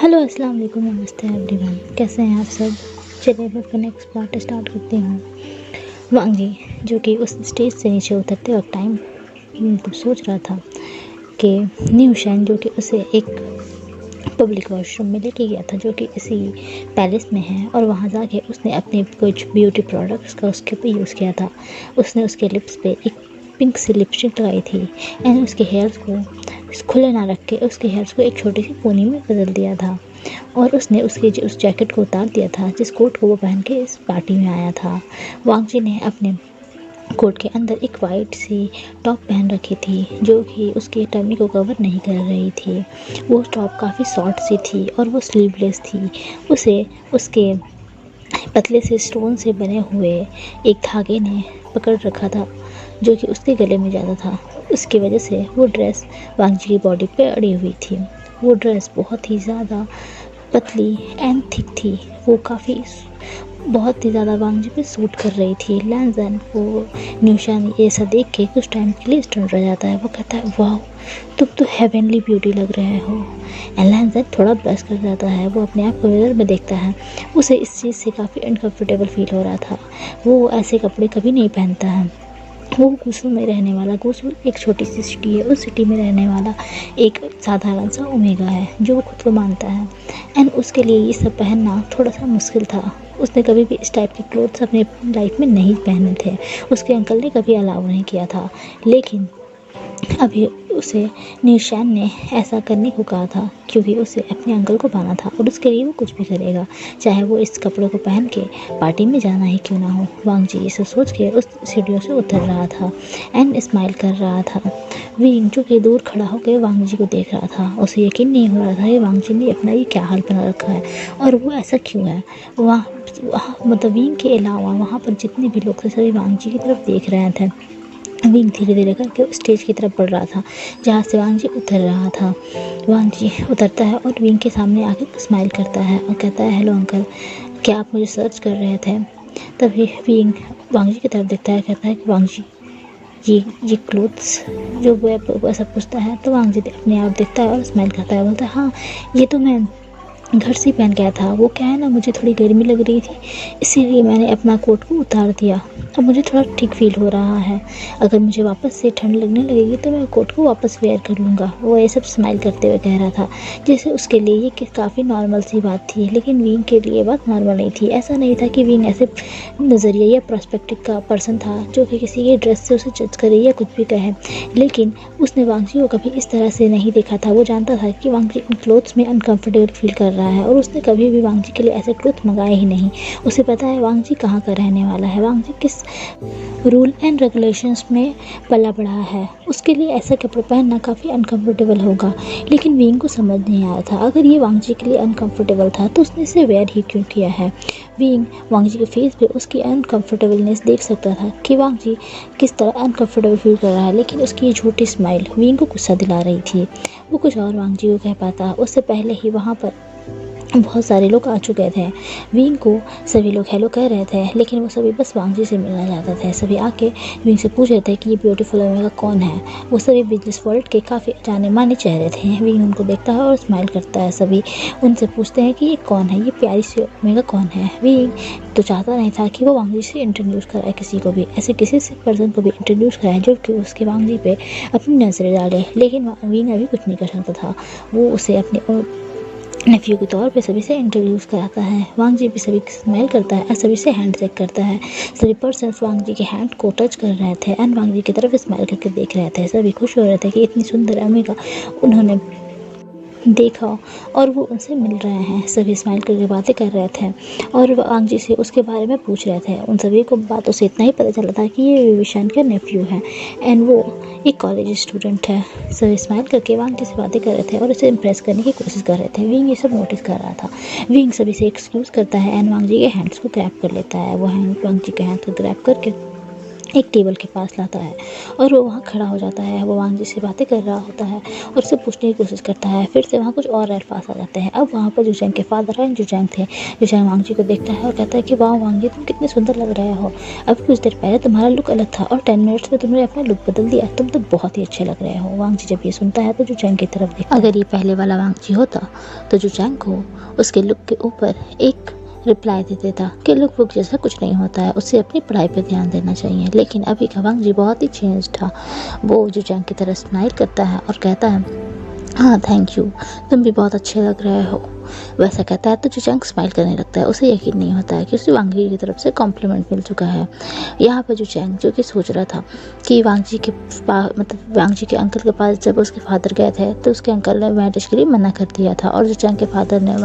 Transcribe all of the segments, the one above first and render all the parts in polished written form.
Hello अस्सलाम वालेकुम, नमस्ते एवरीवन। कैसे हैं आप सब? चलिए मैं अपना नेक्स्ट पार्ट स्टार्ट करती हूँ। वांगी जो कि उस स्टेज से नीचे उतरते वक्त टाइम तो सोच रहा था कि न्यू शैन जो कि उसे एक पब्लिक वॉशरूम में लेके गया था जो कि इसी पैलेस में है, और वहाँ जाके उसने अपने कुछ ब्यूटी प्रोडक्ट्स का उसके ऊपर यूज़ किया था। उसने उसके लिप्स पे एक पिंक सी लिपस्टिक लगाई थी एंड उसके हेयर्स को खुले ना रख के उसके हेयर्स को एक छोटी सी पोनी में बदल दिया था, और उसने उसके उस जैकेट को उतार दिया था जिस कोट को वो पहन के इस पार्टी में आया था। वांग जी ने अपने कोट के अंदर एक वाइट सी टॉप पहन रखी थी जो कि उसकी टमी को कवर नहीं कर रही थी। वो टॉप काफ़ी शॉर्ट सी थी और वो स्लीवलेस थी। उसे उसके पतले से स्टोन से बने हुए एक धागे ने पकड़ रखा था जो कि उसके गले में ज़्यादा था। उसकी वजह से वो ड्रेस वांग जी की बॉडी पे अड़ी हुई थी। वो ड्रेस बहुत ही ज़्यादा पतली एंड थिक थी। वो काफ़ी बहुत ही ज़्यादा वांग जी पे सूट कर रही थी। लैंजन वो न्यूशान ये सब देख के कुछ टाइम के लिए स्टन रह जाता है। वो कहता है, वाह तुम तो हेवनली ब्यूटी लग रहे हो। एंड लैंजन थोड़ा ब्लश कर जाता है। वो अपने आप को मिरर में देखता है। उसे इस चीज़ से काफ़ी अनकम्फर्टेबल फील हो रहा था। वो ऐसे कपड़े कभी नहीं पहनता है। वो गुसू में रहने वाला, गुसू एक छोटी सी सिटी है, उस सिटी में रहने वाला एक साधारण सा ओमेगा है जो वो खुद को मानता है। एंड उसके लिए ये सब पहनना थोड़ा सा मुश्किल था। उसने कभी भी इस टाइप के क्लोथ्स अपने लाइफ में नहीं पहने थे। उसके अंकल ने कभी अलाउ नहीं किया था, लेकिन अभी उसे न्यूशैन ने ऐसा करने को कहा था क्योंकि उसे अपने अंकल को पाना था, और उसके लिए वो कुछ भी करेगा, चाहे वो इस कपड़े को पहन के पार्टी में जाना ही क्यों ना हो। वांग जी इसे सोच के उस सीढ़ियों से उतर रहा था एंड स्माइल कर रहा था। विंग जो कि दूर खड़ा होकर वांग जी को देख रहा था। उसे यकीन नहीं हो रहा था कि वांग जी ने अपना ये क्या हाल बना रखा है और वो ऐसा क्यों है। वहाँ मतलब विंग के अलावा वहाँ पर जितने भी लोग थे सभी वांग जी की तरफ देख रहे थे। विंग धीरे धीरे करके स्टेज की तरफ बढ़ रहा था जहाँ से वांग जी उतर रहा था। वांग जी उतरता है और विंग के सामने आके स्माइल करता है और कहता है, हेलो अंकल, क्या आप मुझे सर्च कर रहे थे? तभी विंग वांग जी की तरफ देखता है, कहता है कि वांग जी ये क्लोथ्स जो वो ऐसा पूछता है तो वांग जी अपने आप देखता है और स्माइल करता है। बोलता है, हाँ ये तो मैं घर से पहन के आया था। वो क्या है ना, मुझे थोड़ी गर्मी लग रही थी इसीलिए मैंने अपना कोट को उतार दिया। अब मुझे थोड़ा ठीक फील हो रहा है। अगर मुझे वापस से ठंड लगने लगेगी तो मैं कोट को वापस वेयर कर लूँगा। वो ये सब स्माइल करते हुए कह रहा था, जैसे उसके लिए ये काफ़ी नॉर्मल सी बात थी, लेकिन विंग के लिए बात नॉर्मल नहीं थी। ऐसा नहीं था कि विंग ऐसे नज़रिया या पर्सपेक्टिव का पर्सन था जो कि किसी के ड्रेस से उसे जज करे या कुछ भी कहे, लेकिन उसने वांग जी को कभी इस तरह से नहीं देखा था। वो जानता था कि वांग जी इन क्लोथ्स में अनकंफर्टेबल फील कर रहा है और उसने कभी भी वांग जी के लिए ऐसे क्लोथ मंगाए ही नहीं। उसे पता है वांग जी कहाँ का रहने वाला है, वांग जी किस रूल एंड रेगुलेशंस में पला बढ़ा है। उसके लिए ऐसा कपड़े पहनना काफ़ी अनकंफर्टेबल होगा, लेकिन विंग को समझ नहीं आया था अगर ये वांग जी के लिए अनकंफर्टेबल था तो उसने इसे वेयर ही क्यों किया है। विंग वांग जी के फेस पे उसकी अनकंफर्टेबलनेस देख सकता था कि वांग जी किस तरह अनकंफर्टेबल फील कर रहा है, लेकिन उसकी ये झूठी स्माइल विंग को गुस्सा दिला रही थी। वो कुछ और वांग जी को कह पाता, उससे पहले ही वहाँ पर बहुत सारे लोग आ चुके थे। विंग को सभी लोग हेलो कह रहे थे, लेकिन वो सभी बस वांग जी से मिलना चाहते थे। सभी आके विंग से पूछ रहे थे कि ये ब्यूटीफुल ओमेगा कौन है। वो सभी बिजनेस वर्ल्ड के काफ़ी जाने माने चेहरे थे। विंग उनको देखता है और स्माइल करता है। सभी उनसे पूछते हैं कि ये कौन है, ये प्यारी सी ओमेगा कौन है। विंग तो चाहता नहीं था कि वो वांग जी से इंट्रोड्यूस कराए किसी को भी, ऐसे किसी से पर्सन को भी इंट्रोड्यूस कराए जो कि उसके वांग जी पे अपनी नज़रें डाले, लेकिन विंग अभी कुछ नहीं कर सकता था। वो उसे अपने नेफ्यू के तौर पे सभी से इंट्रोड्यूस कराता है। वांग जी भी सभी स्माइल करता है और सभी से हैंड शेक करता है। सभी पर्सन वांग जी के हैंड को टच कर रहे थे एंड वांग जी की तरफ स्माइल करके देख रहे थे। सभी खुश हो रहे थे कि इतनी सुंदर ओमेगा उन्होंने देखा और वो उनसे मिल रहे हैं। सभी स्माइल करके बातें कर रहे थे और वांग जी से उसके बारे में पूछ रहे थे। उन सभी को बातों से इतना ही पता चला था कि ये विविशन का नेफ्यू है एंड वो एक कॉलेज स्टूडेंट है। सभी स्माइल करके वांग जी से बातें कर रहे थे और उसे इम्प्रेस करने की कोशिश कर रहे थे। विंग ये सब नोटिस कर रहा था। विंग सभी से एक्सक्यूज़ करता है एंड वांग जी के हैंड्स को ग्रैब कर लेता है। वो हैंड वांग जी के हैंड को ग्रैब करके एक टेबल के पास लाता है और वो वहाँ खड़ा हो जाता है। वो वांग जी से बातें कर रहा होता है और उससे पूछने की कोशिश करता है। फिर से वहाँ कुछ और अल्फाज आ जाते हैं। अब वहाँ पर जुचैंग के फादर एंड जुचैंग थे। जुचैंग वांग जी को देखता है और कहता है कि वाह वांग जी, तुम कितने सुंदर लग रहे हो। अब कुछ देर पहले तुम्हारा लुक अलग था और 10 मिनट्स में तुमने अपना लुक बदल दिया। तुम तो बहुत ही अच्छे लग रहे हो। वांग जी जब ये सुनता है तो जुचैंग की तरफ देखता है। अगर ये पहले वाला वांग जी होता तो जुचैंग को उसके लुक के ऊपर एक रिप्लाई दे देता कि लुक बुक जैसा कुछ नहीं होता है, उसे अपनी पढ़ाई पर ध्यान देना चाहिए। लेकिन अभी का वांग जी बहुत ही चेंज था। वो जुचैंग की तरह स्माइल करता है और कहता है, हाँ थैंक यू, तुम भी बहुत अच्छे लग रहे हो। वैसा कहता है तो जुचैंग स्माइल करने लगता है। उसे यकीन नहीं होता है कि उसे वांग जी की तरफ से कॉम्प्लीमेंट मिल चुका है। यहाँ पर जुचैंग जो कि सोच रहा था कि वांग जी के वांग जी के अंकल के पास जब उसके फादर गए थे तो उसके अंकल ने मैरिज के लिए मना कर दिया था और जुचैंग के फादर ने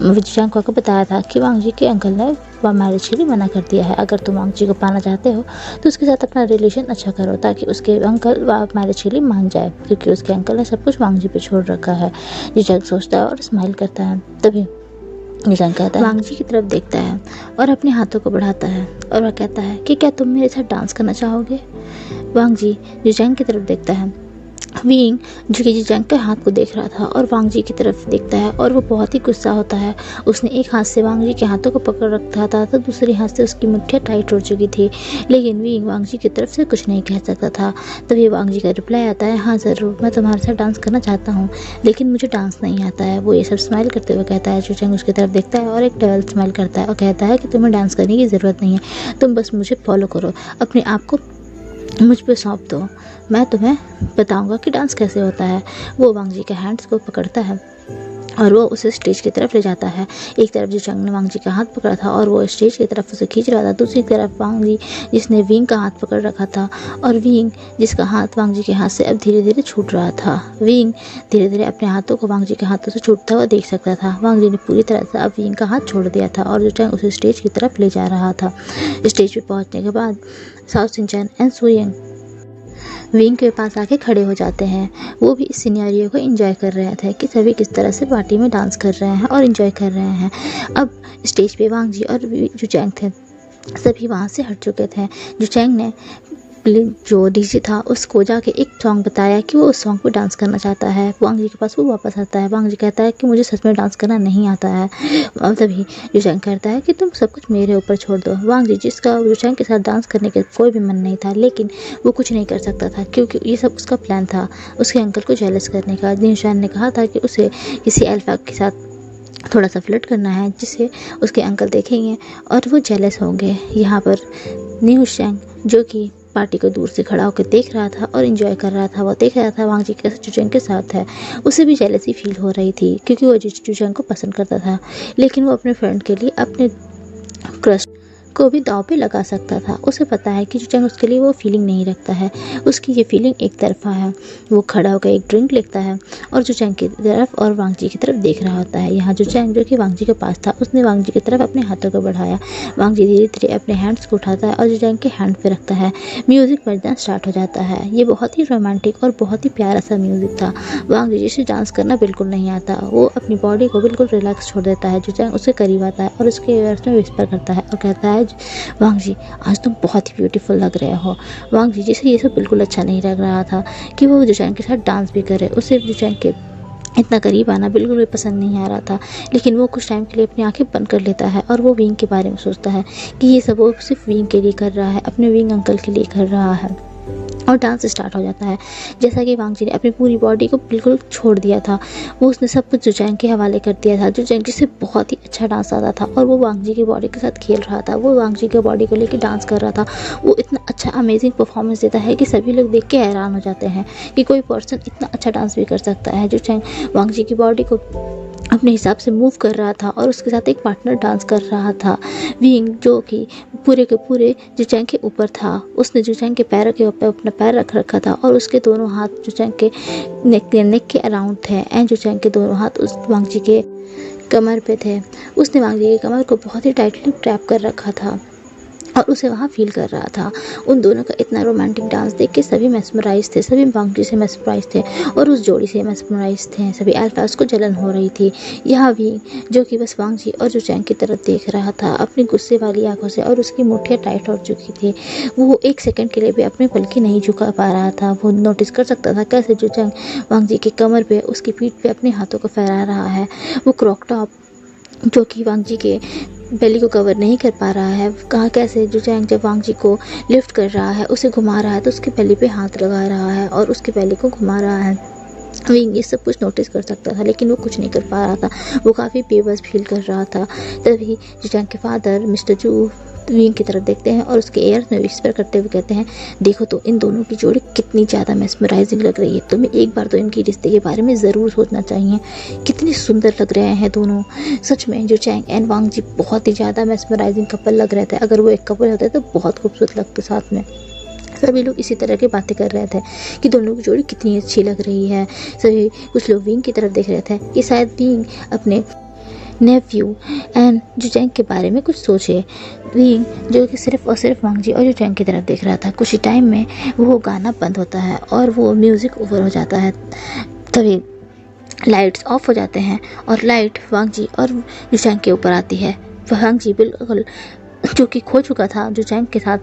जुचैंग को आकर बताया था कि वांग जी के अंकल ने मैरिज के लिए मना कर दिया है। अगर तुम वांग जी को पाना चाहते हो तो उसके साथ अपना रिलेशन अच्छा करो ताकि उसके अंकल मैरिज के लिए मान जाए, क्योंकि उसके अंकल ने सब कुछ वांग जी पे छोड़ रखा है। जुचैंग सोचता है और स्माइल करता है। तभी जुचैंग कहता है, वांग जी की तरफ देखता है और अपने हाथों को बढ़ाता है और वह कहता है कि क्या तुम मेरे साथ डांस करना चाहोगे। वांग जी जुचैंग की तरफ देखता है। विंग जो कि जुचैंग के हाथ को देख रहा था और वांग जी की तरफ देखता है और वो बहुत ही गुस्सा होता है। उसने एक हाथ से वांग जी के हाथों को पकड़ रखा था तो दूसरे हाथ से उसकी मुट्ठियाँ टाइट हो चुकी थी, लेकिन विंग वांग जी की तरफ से कुछ नहीं कह सकता था। तभी वांग जी का रिप्लाई आता है, हाँ ज़रूर, मैं तुम्हारे साथ डांस करना चाहता हूँ लेकिन मुझे डांस नहीं आता है। वो ये सब स्माइल करते हुए कहता है। जुचैंग उसकी तरफ देखता है और एक डबल स्माइल करता है और कहता है कि तुम्हें डांस करने की ज़रूरत नहीं है, तुम बस मुझे फॉलो करो, अपने आप को मुझ पे सौंप दो, मैं तुम्हें बताऊंगा कि डांस कैसे होता है। वो वांग जी के हैंड्स को पकड़ता है और वो उसे स्टेज की तरफ ले जाता है। एक तरफ जुचैंग ने वांग जी का हाथ पकड़ा था और वो स्टेज की तरफ उसे खींच रहा था, दूसरी तरफ वांग जी जिसने विंग का हाथ पकड़ रखा था और विंग जिसका हाथ वांग जी के हाथ से अब धीरे धीरे छूट रहा था। विंग धीरे धीरे अपने हाथों को वांग जी के हाथों से छूटता हुआ देख सकता था। वांग जी ने पूरी तरह से अब विंग का हाथ छोड़ दिया था और जुचैंग उसे स्टेज की तरफ ले जा रहा था। स्टेज पर पहुंचने के बाद साओ सिनचैन एंड सुयिंग विंग के पास आके खड़े हो जाते हैं। वो भी इस सिनेरियो को एंजॉय कर रहे थे कि सभी किस तरह से पार्टी में डांस कर रहे हैं और एंजॉय कर रहे हैं। अब स्टेज पे वांग जी और जुचैंग थे, सभी वहाँ से हट चुके थे। जुचैंग ने जो डीजे था उसको जाके एक सॉन्ग बताया कि वो उस सॉन्ग पे डांस करना चाहता है। वांग जी के पास वो वापस आता है। वांग जी कहता है कि मुझे सच में डांस करना नहीं आता है। और तभी जुचैंग कहता है कि तुम सब कुछ मेरे ऊपर छोड़ दो। वांग जी जिसका जुचैंग के साथ डांस करने का कोई भी मन नहीं था, लेकिन वो कुछ नहीं कर सकता था क्योंकि ये सब उसका प्लान था उसके अंकल को जेलस करने का। जुचैंग ने कहा था कि उसे किसी अल्फा के साथ थोड़ा सा फ्लर्ट करना है जिससे उसके अंकल देखेंगे और वो जेलस होंगे। यहाँ पर न्यूशैंग जो कि पार्टी को दूर से खड़ा होकर देख रहा था और एंजॉय कर रहा था, वो देख रहा था वांग जी कैसे जुचैंग के साथ है। उसे भी जेलसी फील हो रही थी क्योंकि वो जुचैंग को पसंद करता था, लेकिन वो अपने फ्रेंड के लिए अपने क्रश को भी दांव पे लगा सकता था। उसे पता है कि जुचैंग उसके लिए वो फीलिंग नहीं रखता है, उसकी ये फीलिंग एक तरफा है। वो खड़ा होकर एक ड्रिंक लेता है और जुचैंग की तरफ और वांग जी की तरफ देख रहा होता है। यहाँ जुचैंग जो कि वांग जी के पास था उसने वांग जी की तरफ अपने हाथों को बढ़ाया। वांग जी धीरे धीरे अपने हैंड्स को उठाता है और जुचैंग के हैंड पे रखता है। म्यूज़िक बजना स्टार्ट हो जाता है। ये बहुत ही रोमांटिक और बहुत ही प्यारा सा म्यूज़िक था। वांग जी जिसे डांस करना बिल्कुल नहीं आता, वो अपनी बॉडी को बिल्कुल रिलैक्स छोड़ देता है। जुचैंग उसके करीब आता है और उसके ईयर्स में विस्पर करता है और कहता है, वांग जी आज तुम बहुत ही ब्यूटीफुल लग रहे हो। वांग जी जिसे ये सब बिल्कुल अच्छा नहीं लग रहा था कि वो जुचैंग के साथ डांस भी करे, उसे जुचैंग के इतना करीब आना बिल्कुल भी पसंद नहीं आ रहा था, लेकिन वो कुछ टाइम के लिए अपनी आंखें बंद कर लेता है और वो विंग के बारे में सोचता है कि ये सब वो सिर्फ विंग के लिए कर रहा है, अपने विंग अंकल के लिए कर रहा है। और डांस स्टार्ट हो जाता है। जैसा कि वांग जी ने अपनी पूरी बॉडी को बिल्कुल छोड़ दिया था, वो उसने सब कुछ जुचैंग के हवाले कर दिया था। जुचैंग जिसे बहुत ही अच्छा डांस आता था और वो वांग जी की बॉडी के साथ खेल रहा था, वो वांग जी की बॉडी को लेकर डांस कर रहा था। वो इतना अच्छा अमेजिंग परफॉर्मेंस देता है कि सभी लोग देख के हैरान हो जाते हैं कि कोई पर्सन इतना अच्छा डांस भी कर सकता है। जुचैंग वांग जी की बॉडी को अपने हिसाब से मूव कर रहा था और उसके साथ एक पार्टनर डांस कर रहा था, विंग, जो कि पूरे के पूरे जुचैंग के ऊपर था। उसने जुचैंग के पैरों के ऊपर अपना पैर रख रखा था और उसके दोनों हाथ जुचैंग के नेक के अराउंड थे एंड जुचैंग के दोनों हाथ उस वांग जी के कमर पे थे। उसने वांग जी की कमर को बहुत ही टाइटली ट्रैप कर रखा था और उसे वहाँ फील कर रहा था। उन दोनों का इतना रोमांटिक डांस देख के सभी मेस्मराइज थे, सभी वांगजी से मेस्मराइज थे और उस जोड़ी से मेस्मराइज थे। सभी अल्फाज को जलन हो रही थी। यहाँ भी जो कि बस वांगजी और जो चैंग की तरफ देख रहा था अपनी गुस्से वाली आंखों से, और उसकी मुट्ठियाँ टाइट हो चुकी थी। वो एक सेकंड के लिए भी अपनी पलकी नहीं झुका पा रहा था। वो नोटिस कर सकता था कैसे जो चैंग वांगजी की कमर पे, उसकी पीठ पे अपने हाथों को फहरा रहा है। वो क्रॉक टॉप जो कि वांगजी के बेली को कवर नहीं कर पा रहा है, कहाँ कैसे जो चैंग जब वांगजी को लिफ्ट कर रहा है, उसे घुमा रहा है तो उसके बेली पे हाथ लगा रहा है और उसके बेली को घुमा रहा है। विंग ये सब कुछ नोटिस कर सकता था लेकिन वो कुछ नहीं कर पा रहा था। वो काफ़ी बेबस फील कर रहा था। तभी जो चैंग के फादर मिस्टर जू विंग की तरफ देखते हैं और उसके एयर में विस्पर करते हुए कहते हैं, देखो तो इन दोनों की जोड़ी कितनी ज़्यादा मेस्मराइजिंग लग रही है। तुम्हें एक बार तो इनकी रिश्ते के बारे में ज़रूर सोचना चाहिए। कितने सुंदर लग रहे हैं दोनों। सच में जो चैंग एंड वांगजी बहुत ही ज़्यादा मेस्मराइजिंग कपल लग रहे थे। अगर वो एक कपल होते तो बहुत खूबसूरत लगते साथ में। सभी लोग इसी तरह की बातें कर रहे थे कि दोनों की जोड़ी कितनी अच्छी लग रही है। सभी कुछ लोग विंग की तरफ देख रहे थे कि शायद विंग अपने नेफ्यू एंड जो चैंग के बारे में कुछ सोचे। विंग जो कि सिर्फ और सिर्फ वांगजी और जो चैंग की तरफ देख रहा था। कुछ ही टाइम में वो गाना बंद होता है और वो म्यूज़िक ओवर हो जाता है। तभी लाइट्स ऑफ हो जाते हैं और लाइट वांगजी और जो चैंग के ऊपर आती है। वांगजी बिल्कुल जो कि खो चुका था जो चैंग के साथ,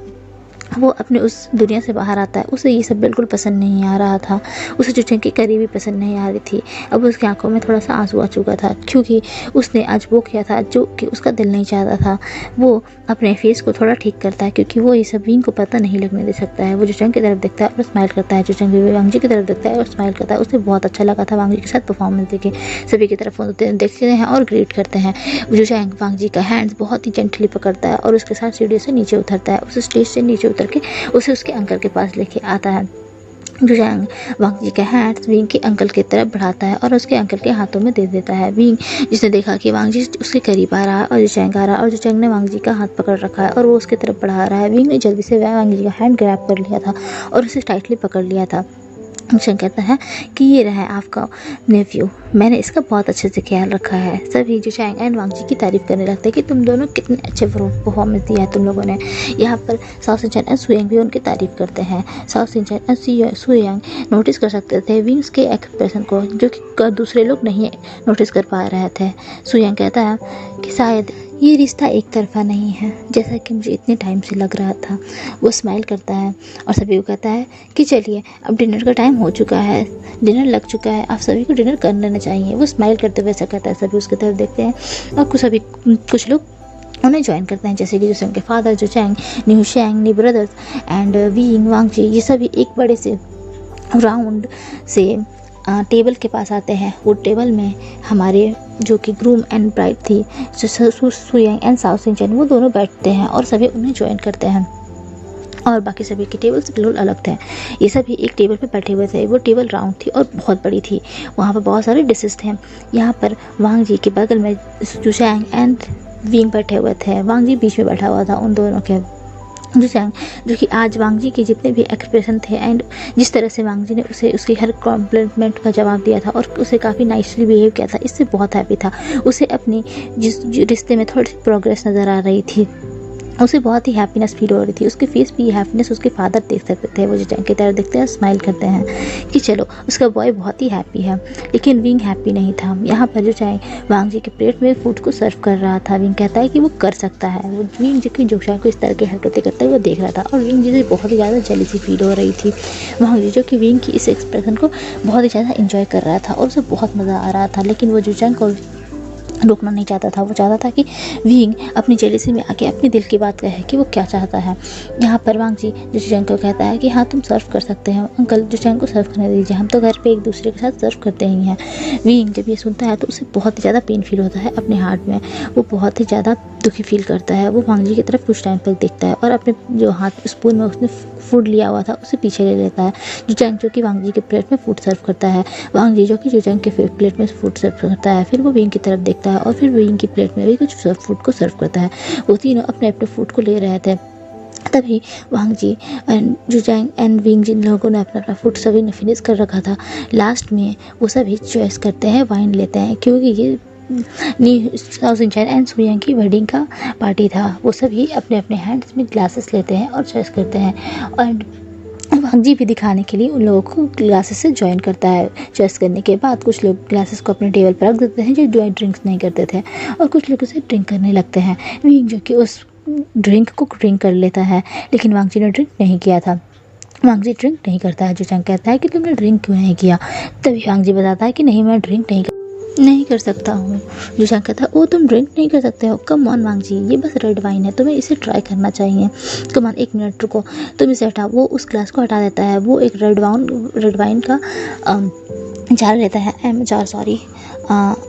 वो अपने उस दुनिया से बाहर आता है। उसे ये सब बिल्कुल पसंद नहीं आ रहा था। उसे जो चैंग की करीबी पसंद नहीं आ रही थी। अब उसकी आंखों में थोड़ा सा आंसू आ चुका था क्योंकि उसने आज वो किया था जो कि उसका दिल नहीं चाहता था। वो अपने फेस को थोड़ा ठीक करता है क्योंकि वो ये सब विंग को पता नहीं लगने दे सकता है। वो जो चैंग की तरफ देखता है और स्माइल करता है। जो चैंग वांगजी की तरफ देखता है और स्माइल करता है। उसे बहुत अच्छा लगा था वांगजी के साथ परफॉर्मेंस देखे। सभी की तरफ देखते हैं और ग्रीट करते हैं। जो चैंग वांगजी का हैंड्स बहुत ही जेंटली पकड़ता है और उसके साथ सीढ़ियों से नीचे उतरता है। उस स्टेज से नीचे उतर के उसे उसके अंकल के पास लेके आता है। जो चैंग वांगजी के हैंड्स विंग के अंकल की तरफ बढ़ाता है और उसके अंकल के हाथों में दे देता है। विंग जिसने देखा कि वांगजी उसके करीब आ रहा है और जो चैंग आ रहा है और जो चैंग ने वांगजी का हाथ पकड़ रखा है और वो उसकी तरफ बढ़ा रहा है। विंग ने जल्दी से वांगजी का हैंड ग्रैब कर लिया था और उसे टाइटली पकड़ लिया था। चैंग कहता है कि ये रहा है आपका नेफ्यू, मैंने इसका बहुत अच्छे से ख्याल रखा है। सभी जो चैंग एंड वांगजी की तारीफ करने लगते हैं कि तुम दोनों कितने अच्छे परफॉर्मेंस दिया है तुम लोगों ने। यहाँ पर साओ सिंचन एंड सुयांग भी उनकी तारीफ करते हैं। Sao Shinchan and Suyang notice कर सकते थे विंग्स के एक्सप्रेशन को जो कि दूसरे लोग नहीं नोटिस कर पा रहे थे। सुयांग कहता है कि शायद ये रिश्ता एक तरफा नहीं है जैसा कि मुझे इतने टाइम से लग रहा था। वो स्माइल करता है और सभी को कहता है कि चलिए अब डिनर का टाइम हो चुका है, डिनर लग चुका है, आप सभी को डिनर कर लेना चाहिए। वो स्माइल करते हुए ऐसा कहता है। सभी उसकी तरफ देखते हैं और कुछ लोग उन्हें ज्वाइन करते हैं जैसे कि जैसे उनके फादर जो चैंग, न्यू शैंग, नी ब्रदर्स एंड विंग वांगजी, ये सभी एक बड़े से राउंड से टेबल के पास आते हैं। वो टेबल में हमारे जो कि ग्रूम एंड ब्राइड थी सुयांग एंड साओ सिंचन, वो दोनों बैठते हैं और सभी उन्हें ज्वाइन करते हैं। और बाकी सभी के टेबल से बिल्कुल अलग थे। ये सभी एक टेबल पे बैठे हुए थे। वो टेबल राउंड थी और बहुत बड़ी थी। वहाँ पर बहुत सारे डिशेस थे। यहाँ पर वांगजी के बगल में चैंग एंड विंग बैठे हुए थे। वांगजी बीच में बैठा हुआ था उन दोनों के। जो चैंग जो कि आज वांगजी के जितने भी एक्सप्रेशन थे एंड जिस तरह से वांगजी ने उसे उसकी हर कॉम्प्लीमेंट का जवाब दिया था और उसे काफ़ी नाइसली बिहेव किया था, इससे बहुत हैप्पी था। उसे अपनी जिस रिश्ते में थोड़ी सी प्रोग्रेस नज़र आ रही थी। उसे बहुत ही हैप्पीनेस फील हो रही थी। उसके फेस पे ये हैप्पीनेस उसके फादर देख सकते थे। वो जो चैंग की तरफ देखते हैं स्माइल करते हैं कि चलो उसका बॉय बहुत ही हैप्पी है। लेकिन विंग हैप्पी नहीं था। यहाँ पर जो चैंग वांगजी के प्लेट में फूड को सर्व कर रहा था। विंग कहता है कि वो कर सकता है। वो विंग जो कि चैंग को इस तरह की हरकतें करते हुए देख रहा था और विंग जिसे बहुत ही ज़्यादा जेलसी फील हो रही थी। वांगजी जो कि विंग की इस एक्सप्रेशन को बहुत ही ज़्यादा इंजॉय कर रहा था और उसे बहुत मज़ा आ रहा था। लेकिन वो जो चैंग को रोकना नहीं चाहता था। वो चाहता था कि विंग अपनी जेलसी में आके अपने दिल की बात कहे कि वो क्या चाहता है। यहाँ पर वांगजी जो चैंग को कहता है कि हाँ तुम सर्व कर सकते हैं अंकल, जो चैंग को सर्व करने दीजिए, हम तो घर पे एक दूसरे के साथ सर्व करते ही हैं। विंग जब ये सुनता है तो उसे बहुत ही ज़्यादा पेन फील होता है अपने हार्ट में। वो बहुत ही ज़्यादा दुखी फील करता है। वो वांगजी की तरफ कुछ टाइम तक देखता है और अपने जो हाथ स्पून में उसने फूड लिया हुआ था उसे पीछे ले लेता है। जो चैंग जो कि वांगजी के प्लेट में फूड सर्व करता है। वांगजी जो कि जो चैंग के प्लेट में फूड सर्व करता है। फिर वो विंग की तरफ देखता है और फिर विंग की प्लेट में भी कुछ फूड को सर्व करता है। वो तीनों अपने अपने फूड को ले रहे थे। तभी वांगजी एंड जो चैंग एंड विंग जिन लोगों ने अपना अपना फूड सभी ने फिनिश कर रखा था, लास्ट में वो सभी चॉइस करते हैं वाइन लेते हैं क्योंकि ये नी साओ शिनचैन एंड सुयांग की वेडिंग का पार्टी था। वो सभी अपने अपने हैंड्स में ग्लासेस लेते हैं और चॉइस करते हैं और वांग जी भी दिखाने के लिए उन लोगों को ग्लासेस से ज्वाइन करता है। चॉइस करने के बाद कुछ लोग ग्लासेस को अपने टेबल पर रख देते हैं जो ड्रिंक्स नहीं करते थे और कुछ लोग उसे ड्रिंक करने लगते हैं। विंग जो कि उस ड्रिंक को ड्रिंक कर लेता है, लेकिन वांग जी ने ड्रिंक नहीं किया था। वांग जी ड्रिंक नहीं करता है। जुचैंग कहता है कि तुमने ड्रिंक क्यों नहीं किया? तभी वांग जी बताता है कि नहीं, मैं ड्रिंक नहीं कर सकता हूँ। जुचैंग कहता है, ओ तुम ड्रिंक नहीं कर सकते हो? कम ऑन वांग जी, ये बस रेड वाइन है, तुम्हें इसे ट्राई करना चाहिए। कम ऑन, 1 मिनट रुको, तुम इसे हटाओ। वो उस ग्लास को हटा देता है। वो एक रेड वाइन का जार लेता है,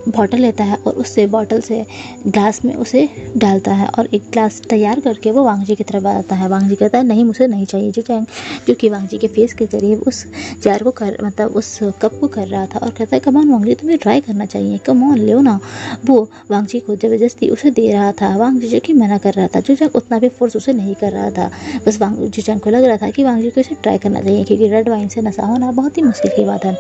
बॉटल लेता है और उससे बॉटल से ग्लास में उसे डालता है और एक ग्लास तैयार करके वो वांग जी की तरफ आता है। वांग जी कहता है, नहीं, मुझे नहीं चाहिए। जुचैंग जो कि वांग जी के फेस के करीब उस जार को उस कप को कर रहा था और कहता है, कम ऑन वांग जी, तुम्हें ट्राई करना चाहिए, कम ऑन लो ना। वो वांग जी को ज़बरदस्ती उसे दे रहा था। वांग जी जो कि मना कर रहा था। जुचैंग उतना भी फोर्स उसे नहीं कर रहा था, बस जुचैंग को लग रहा था कि वांग जी को इसे ट्राई करना चाहिए क्योंकि रेड वाइन से नशा होना बहुत ही मुश्किल की बात है।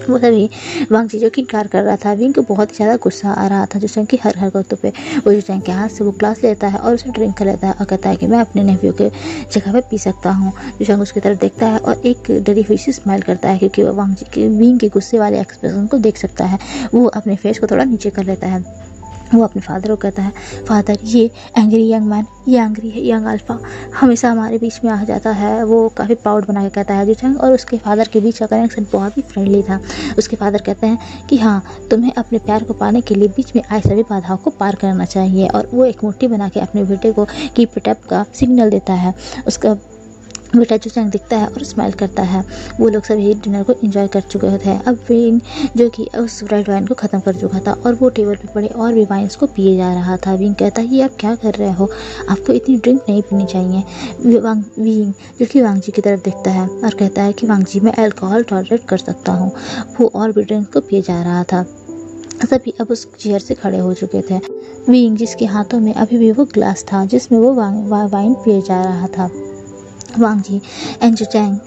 वो सभी वांग जी जो कि इनकार कर रहा था। विंग को बहुत ही ज़्यादा गुस्सा आ रहा था जुचैंग की हर हरकतों पे। वो जुचैंग के हाथ से वो ग्लास लेता है और उसे ड्रिंक कर लेता है और कहता है कि मैं अपने नेफ्यू के जगह पे पी सकता हूँ। जुचैंग उसकी तरफ देखता है और एक डरी हुई सी स्माइल करता है क्योंकि वो वांग जी के विंग के गुस्से वाले एक्सप्रेशन को देख सकता है। वो अपने फेस को थोड़ा नीचे कर लेता है। वो अपने फादर को कहता है, फादर, ये एंग्री यंग मैन, ये एंग्री यंग अल्फ़ा हमेशा हमारे बीच में आ जाता है। वो काफ़ी प्राउड बना के कहता है। जुचैंग और उसके फादर के बीच का कनेक्शन बहुत ही फ्रेंडली था। उसके फादर कहते हैं कि हाँ, तुम्हें अपने प्यार को पाने के लिए बीच में आए सभी बाधाओं को पार करना चाहिए। और वो एक मुट्ठी बना के अपने बेटे को कीप इट अप का सिग्नल देता है। उसका बेटा जुचैंग दिखता है और स्माइल करता है। वो लोग सभी डिनर को एंजॉय कर चुके थे। अब विंग जो कि उस रेड वाइन को ख़त्म कर चुका था और वो टेबल पे पड़े और भी वाइन्स को पिए जा रहा था। विंग कहता है, ये आप क्या कर रहे हो? आपको इतनी ड्रिंक नहीं पीनी चाहिए। विंग जो कि वांग जी की तरफ देखता है और कहता है कि वांग जी, मैं अल्कोहल टॉलरेट कर सकता हूँ। वो और भी ड्रिंक को पिए जा रहा था। सभी अब उस चेयर से खड़े हो चुके थे। विंग जिसके हाथों में अभी भी वो ग्लास था जिसमें वो वाइन पिए जा रहा था। वांग जी एंड जुचैंग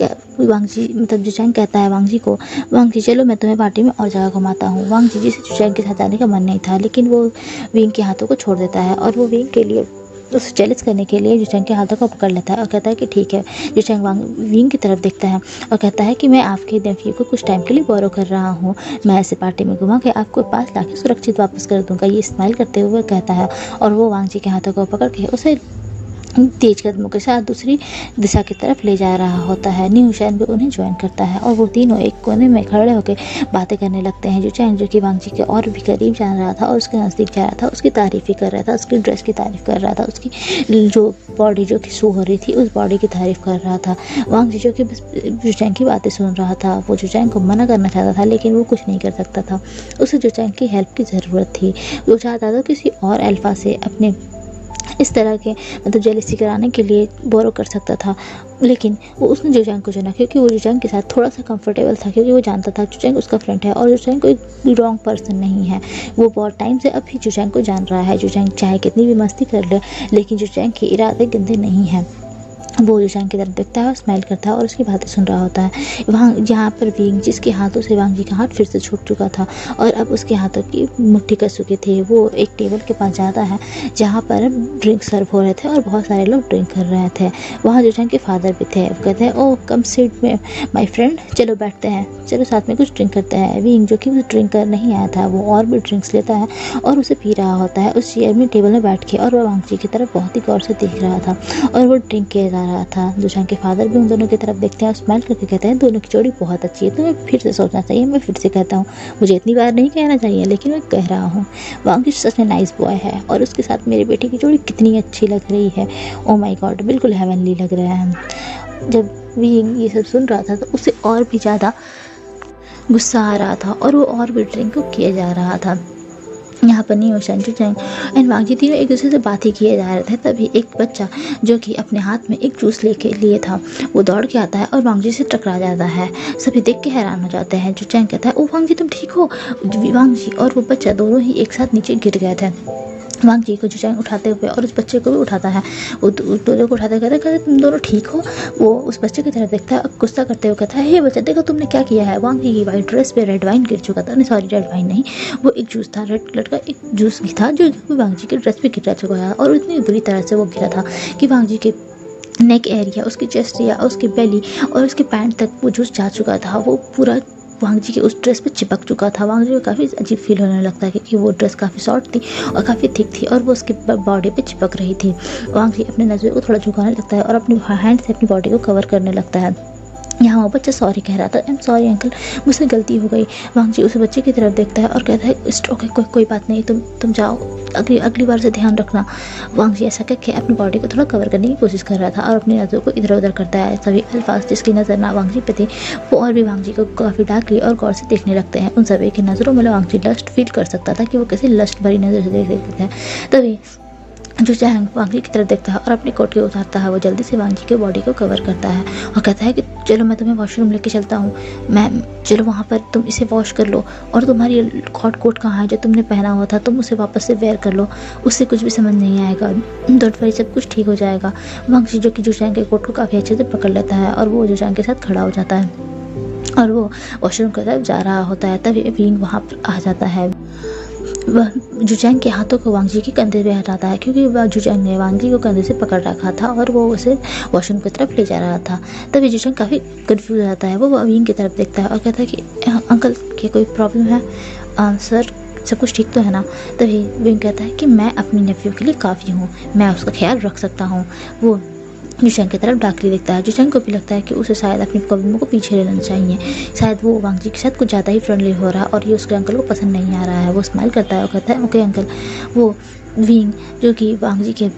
जुचैंग कहता है वांग जी को, वांग जी, चलो मैं तुम्हें पार्टी में और जगह घुमाता हूँ। वांग जी जिसे जुचैंग के साथ जाने का मन नहीं था, लेकिन वो विंग के हाथों को छोड़ देता है और वो विंग के लिए उसे चैलेंज करने के लिए जुचैंग के हाथों को पकड़ लेता है और कहता है कि ठीक है। जुचैंग विंग की तरफ देखता है और कहता है कि मैं आपके नेफ्यू को कुछ टाइम के लिए बोरो कर रहा हूँ। मैं ऐसे पार्टी में घुमा के आपको पास लाके सुरक्षित वापस कर दूंगा। ये स्माइल करते हुए कहता है और वो वांग जी के हाथों को पकड़ के उसे तेज कदमों के साथ दूसरी दिशा की तरफ ले जा रहा होता है। न्यू शैन भी उन्हें ज्वाइन करता है और वो तीनों एक कोने में खड़े होकर बातें करने लगते हैं। जुचैंग जो कि वांग जी के और भी करीब जा रहा था और उसके नज़दीक जा रहा था, उसकी तारीफ़ ही कर रहा था, उसकी ड्रेस की तारीफ़ कर रहा था, उसकी जो बॉडी जो कि शो हो रही थी उस बॉडी की तारीफ़ कर रहा था। वांग जी जो कि बस जुचैंग की बातें सुन रहा था। वो जुचैंग को मना करना चाहता था लेकिन वो कुछ नहीं कर सकता था। उसे जुचैंग की हेल्प की ज़रूरत थी। वो चाहता था किसी और अल्फ़ा से अपने इस तरह के जेलसी कराने के लिए बोरो कर सकता था, लेकिन वो उसने जुचैंग को चुना क्योंकि वो जुचैंग के साथ थोड़ा सा कंफर्टेबल था क्योंकि वो जानता था जुचैंग उसका फ्रेंड है और जुचैंग कोई रॉन्ग पर्सन नहीं है। वो बहुत टाइम से अभी जुचैंग को जान रहा है। जुचैंग चाहे कितनी भी मस्ती कर ले, लेकिन जुचैंग के इरादे गंदे नहीं हैं। वो जुचैंग की तरफ देखता है और स्माइल करता है और उसकी बातें सुन रहा होता है। वहाँ जहाँ पर विंग जिसके हाथों से वांग जी का हाथ फिर से छूट चुका था और अब उसके हाथों की मुट्ठी कस चुके थे, वो एक टेबल के पास जाता है जहाँ पर ड्रिंक सर्व हो रहे थे और बहुत सारे लोग ड्रिंक कर रहे थे। वहाँ जुचैंग के फादर भी थे। वो कहते हैं, ओह कम सीट में माई फ्रेंड, चलो बैठते हैं, चलो साथ में कुछ ड्रिंक करते हैं। विंग जो कि वो ड्रिंक कर नहीं आया था, वो और भी ड्रिंक्स लेता है और उसे पी रहा होता है उस चेयर में टेबल में बैठ के, और वह वांग जी की तरफ बहुत ही गौर से देख रहा था और वो ड्रिंक किया जा रहा था। जुचैंग के फादर भी उन दोनों की तरफ देखते हैं और स्माइल करके कहते हैं, दोनों की जोड़ी बहुत अच्छी है, तुम्हें फिर से सोचना चाहिए। मैं फिर से कहता हूँ, मुझे इतनी बार नहीं कहना चाहिए लेकिन मैं कह रहा हूँ, वांग जी सच में नाइस बॉय है और उसके साथ मेरे बेटे की जोड़ी कितनी अच्छी लग रही है। ओ माय गॉड, बिल्कुल हेवनली लग रहा है। जब विंग ये सब सुन रहा था तो उसे और भी ज़्यादा गुस्सा आ रहा था और वो और भी ड्रिंक को किया जा रहा था। यहाँ पर न्यू शैन, जुचैंग एंड वांग जी तीनों एक दूसरे से बात ही किए जा रहे थे। तभी एक बच्चा जो कि अपने हाथ में एक जूस लेके लिए था, वो दौड़ के आता है और वांग जी से टकरा जाता है। सभी देख के हैरान हो जाते हैं। जुचैंग कहता है, ओ वांग जी तुम ठीक हो? वांग जी और वो बच्चा दोनों ही एक साथ नीचे गिर गए थे। वांग जी को जुचांग उठाते हुए और उस बच्चे को भी उठाता है, वो दोनों को उठाते कहते तुम दोनों ठीक हो। वो उस बच्चे की तरफ देखता है, गुस्सा करते हुए कहता है हे बच्चा देखो तुमने क्या किया है। वांग जी की वाइट ड्रेस पे रेड वाइन गिर चुका था, नहीं सॉरी रेड वाइन नहीं, वो एक जूस था, रेड कलर का एक जूस भी था जो वांग जी की ड्रेस पे गिर चुका था और इतनी बुरी तरह से वो गिरा था कि वांग जी के नेक एरिया, उसकी चेस्ट एरिया, उसकी बेली और उसके पैंट तक वो जूस जा चुका था। वो पूरा वांग जी के उस ड्रेस पे चिपक चुका था। वांग जी को काफ़ी अजीब फील होने लगता है क्योंकि वो ड्रेस काफ़ी शॉर्ट थी और काफ़ी थिक थी और वो उसके बॉडी पे चिपक रही थी। वांग जी अपने नज़र को थोड़ा झुकाने लगता है और अपने हैंड से अपनी बॉडी को कवर करने लगता है। यहाँ वो बच्चा सॉरी कह रहा था, आई एम सॉरी अंकल, मुझसे गलती हो गई। वांग जी उस बच्चे की तरफ देखता है और कहता है ओके कोई बात नहीं, तुम जाओ, अगली बार से ध्यान रखना। वांग जी ऐसा करके अपनी बॉडी को थोड़ा कवर करने की कोशिश कर रहा था और अपनी नज़रों को इधर उधर करता है। सभी अल्फाज जिसकी नज़र ना वांग जी पे थी वो और भी वांग जी को काफ़ी डार्कली और गौर से देखने लगते हैं। उन सभी की नज़रों में वांग जी लस्ट फील कर सकता था कि वो कैसे लस्ट भरी नज़र से देख रहे थे। तभी जुचांग वांग जी की तरफ देखता है और अपनी कोट के उतारता है। वो जल्दी से वांग जी के बॉडी को कवर करता है और कहता है कि चलो मैं तुम्हें वॉशरूम लेके चलता हूँ, मैं चलो वहाँ पर तुम इसे वॉश कर लो और तुम्हारी हॉट कोट कहाँ है जो तुमने पहना हुआ था, तुम उसे वापस से वेयर कर लो, उससे कुछ भी समझ नहीं आएगा, डोंट वरी सब कुछ ठीक हो जाएगा। वांग जी जो कि जुचांग के कोट को काफ़ी अच्छे से पकड़ लेता है और वो जुचांग के साथ खड़ा हो जाता है और वो वॉशरूम की तरफ जा रहा होता है। तभी विंग वहाँ पर आ जाता है। वह जुचांग के हाथों को वांग जी के कंधे पे हटाता है क्योंकि वह जुचांग ने वांग जी को कंधे से पकड़ रखा था और वो उसे वॉशरूम की तरफ ले जा रहा था। तभी जुचांग काफ़ी कंफ्यूज हो जाता है। वो विंग की तरफ देखता है और कहता है कि अंकल क्या कोई प्रॉब्लम है? सर सब कुछ ठीक तो है ना? तभी विंग कहता है कि मैं अपनी नेफ्यू के लिए काफ़ी हूँ, मैं उसका ख्याल रख सकता हूँ। वो जुचांग की तरफ डाकली देखता है। जुचांग को भी लगता है कि उसे शायद अपनी प्रॉब्लम को पीछे लेना चाहिए, शायद वो वांग जी के साथ कुछ ज़्यादा ही फ्रेंडली हो रहा है और ये उसके अंकल को पसंद नहीं आ रहा है। वो स्माइल करता है और कहता है ओके अंकल। वो विंग जो कि वांग जी के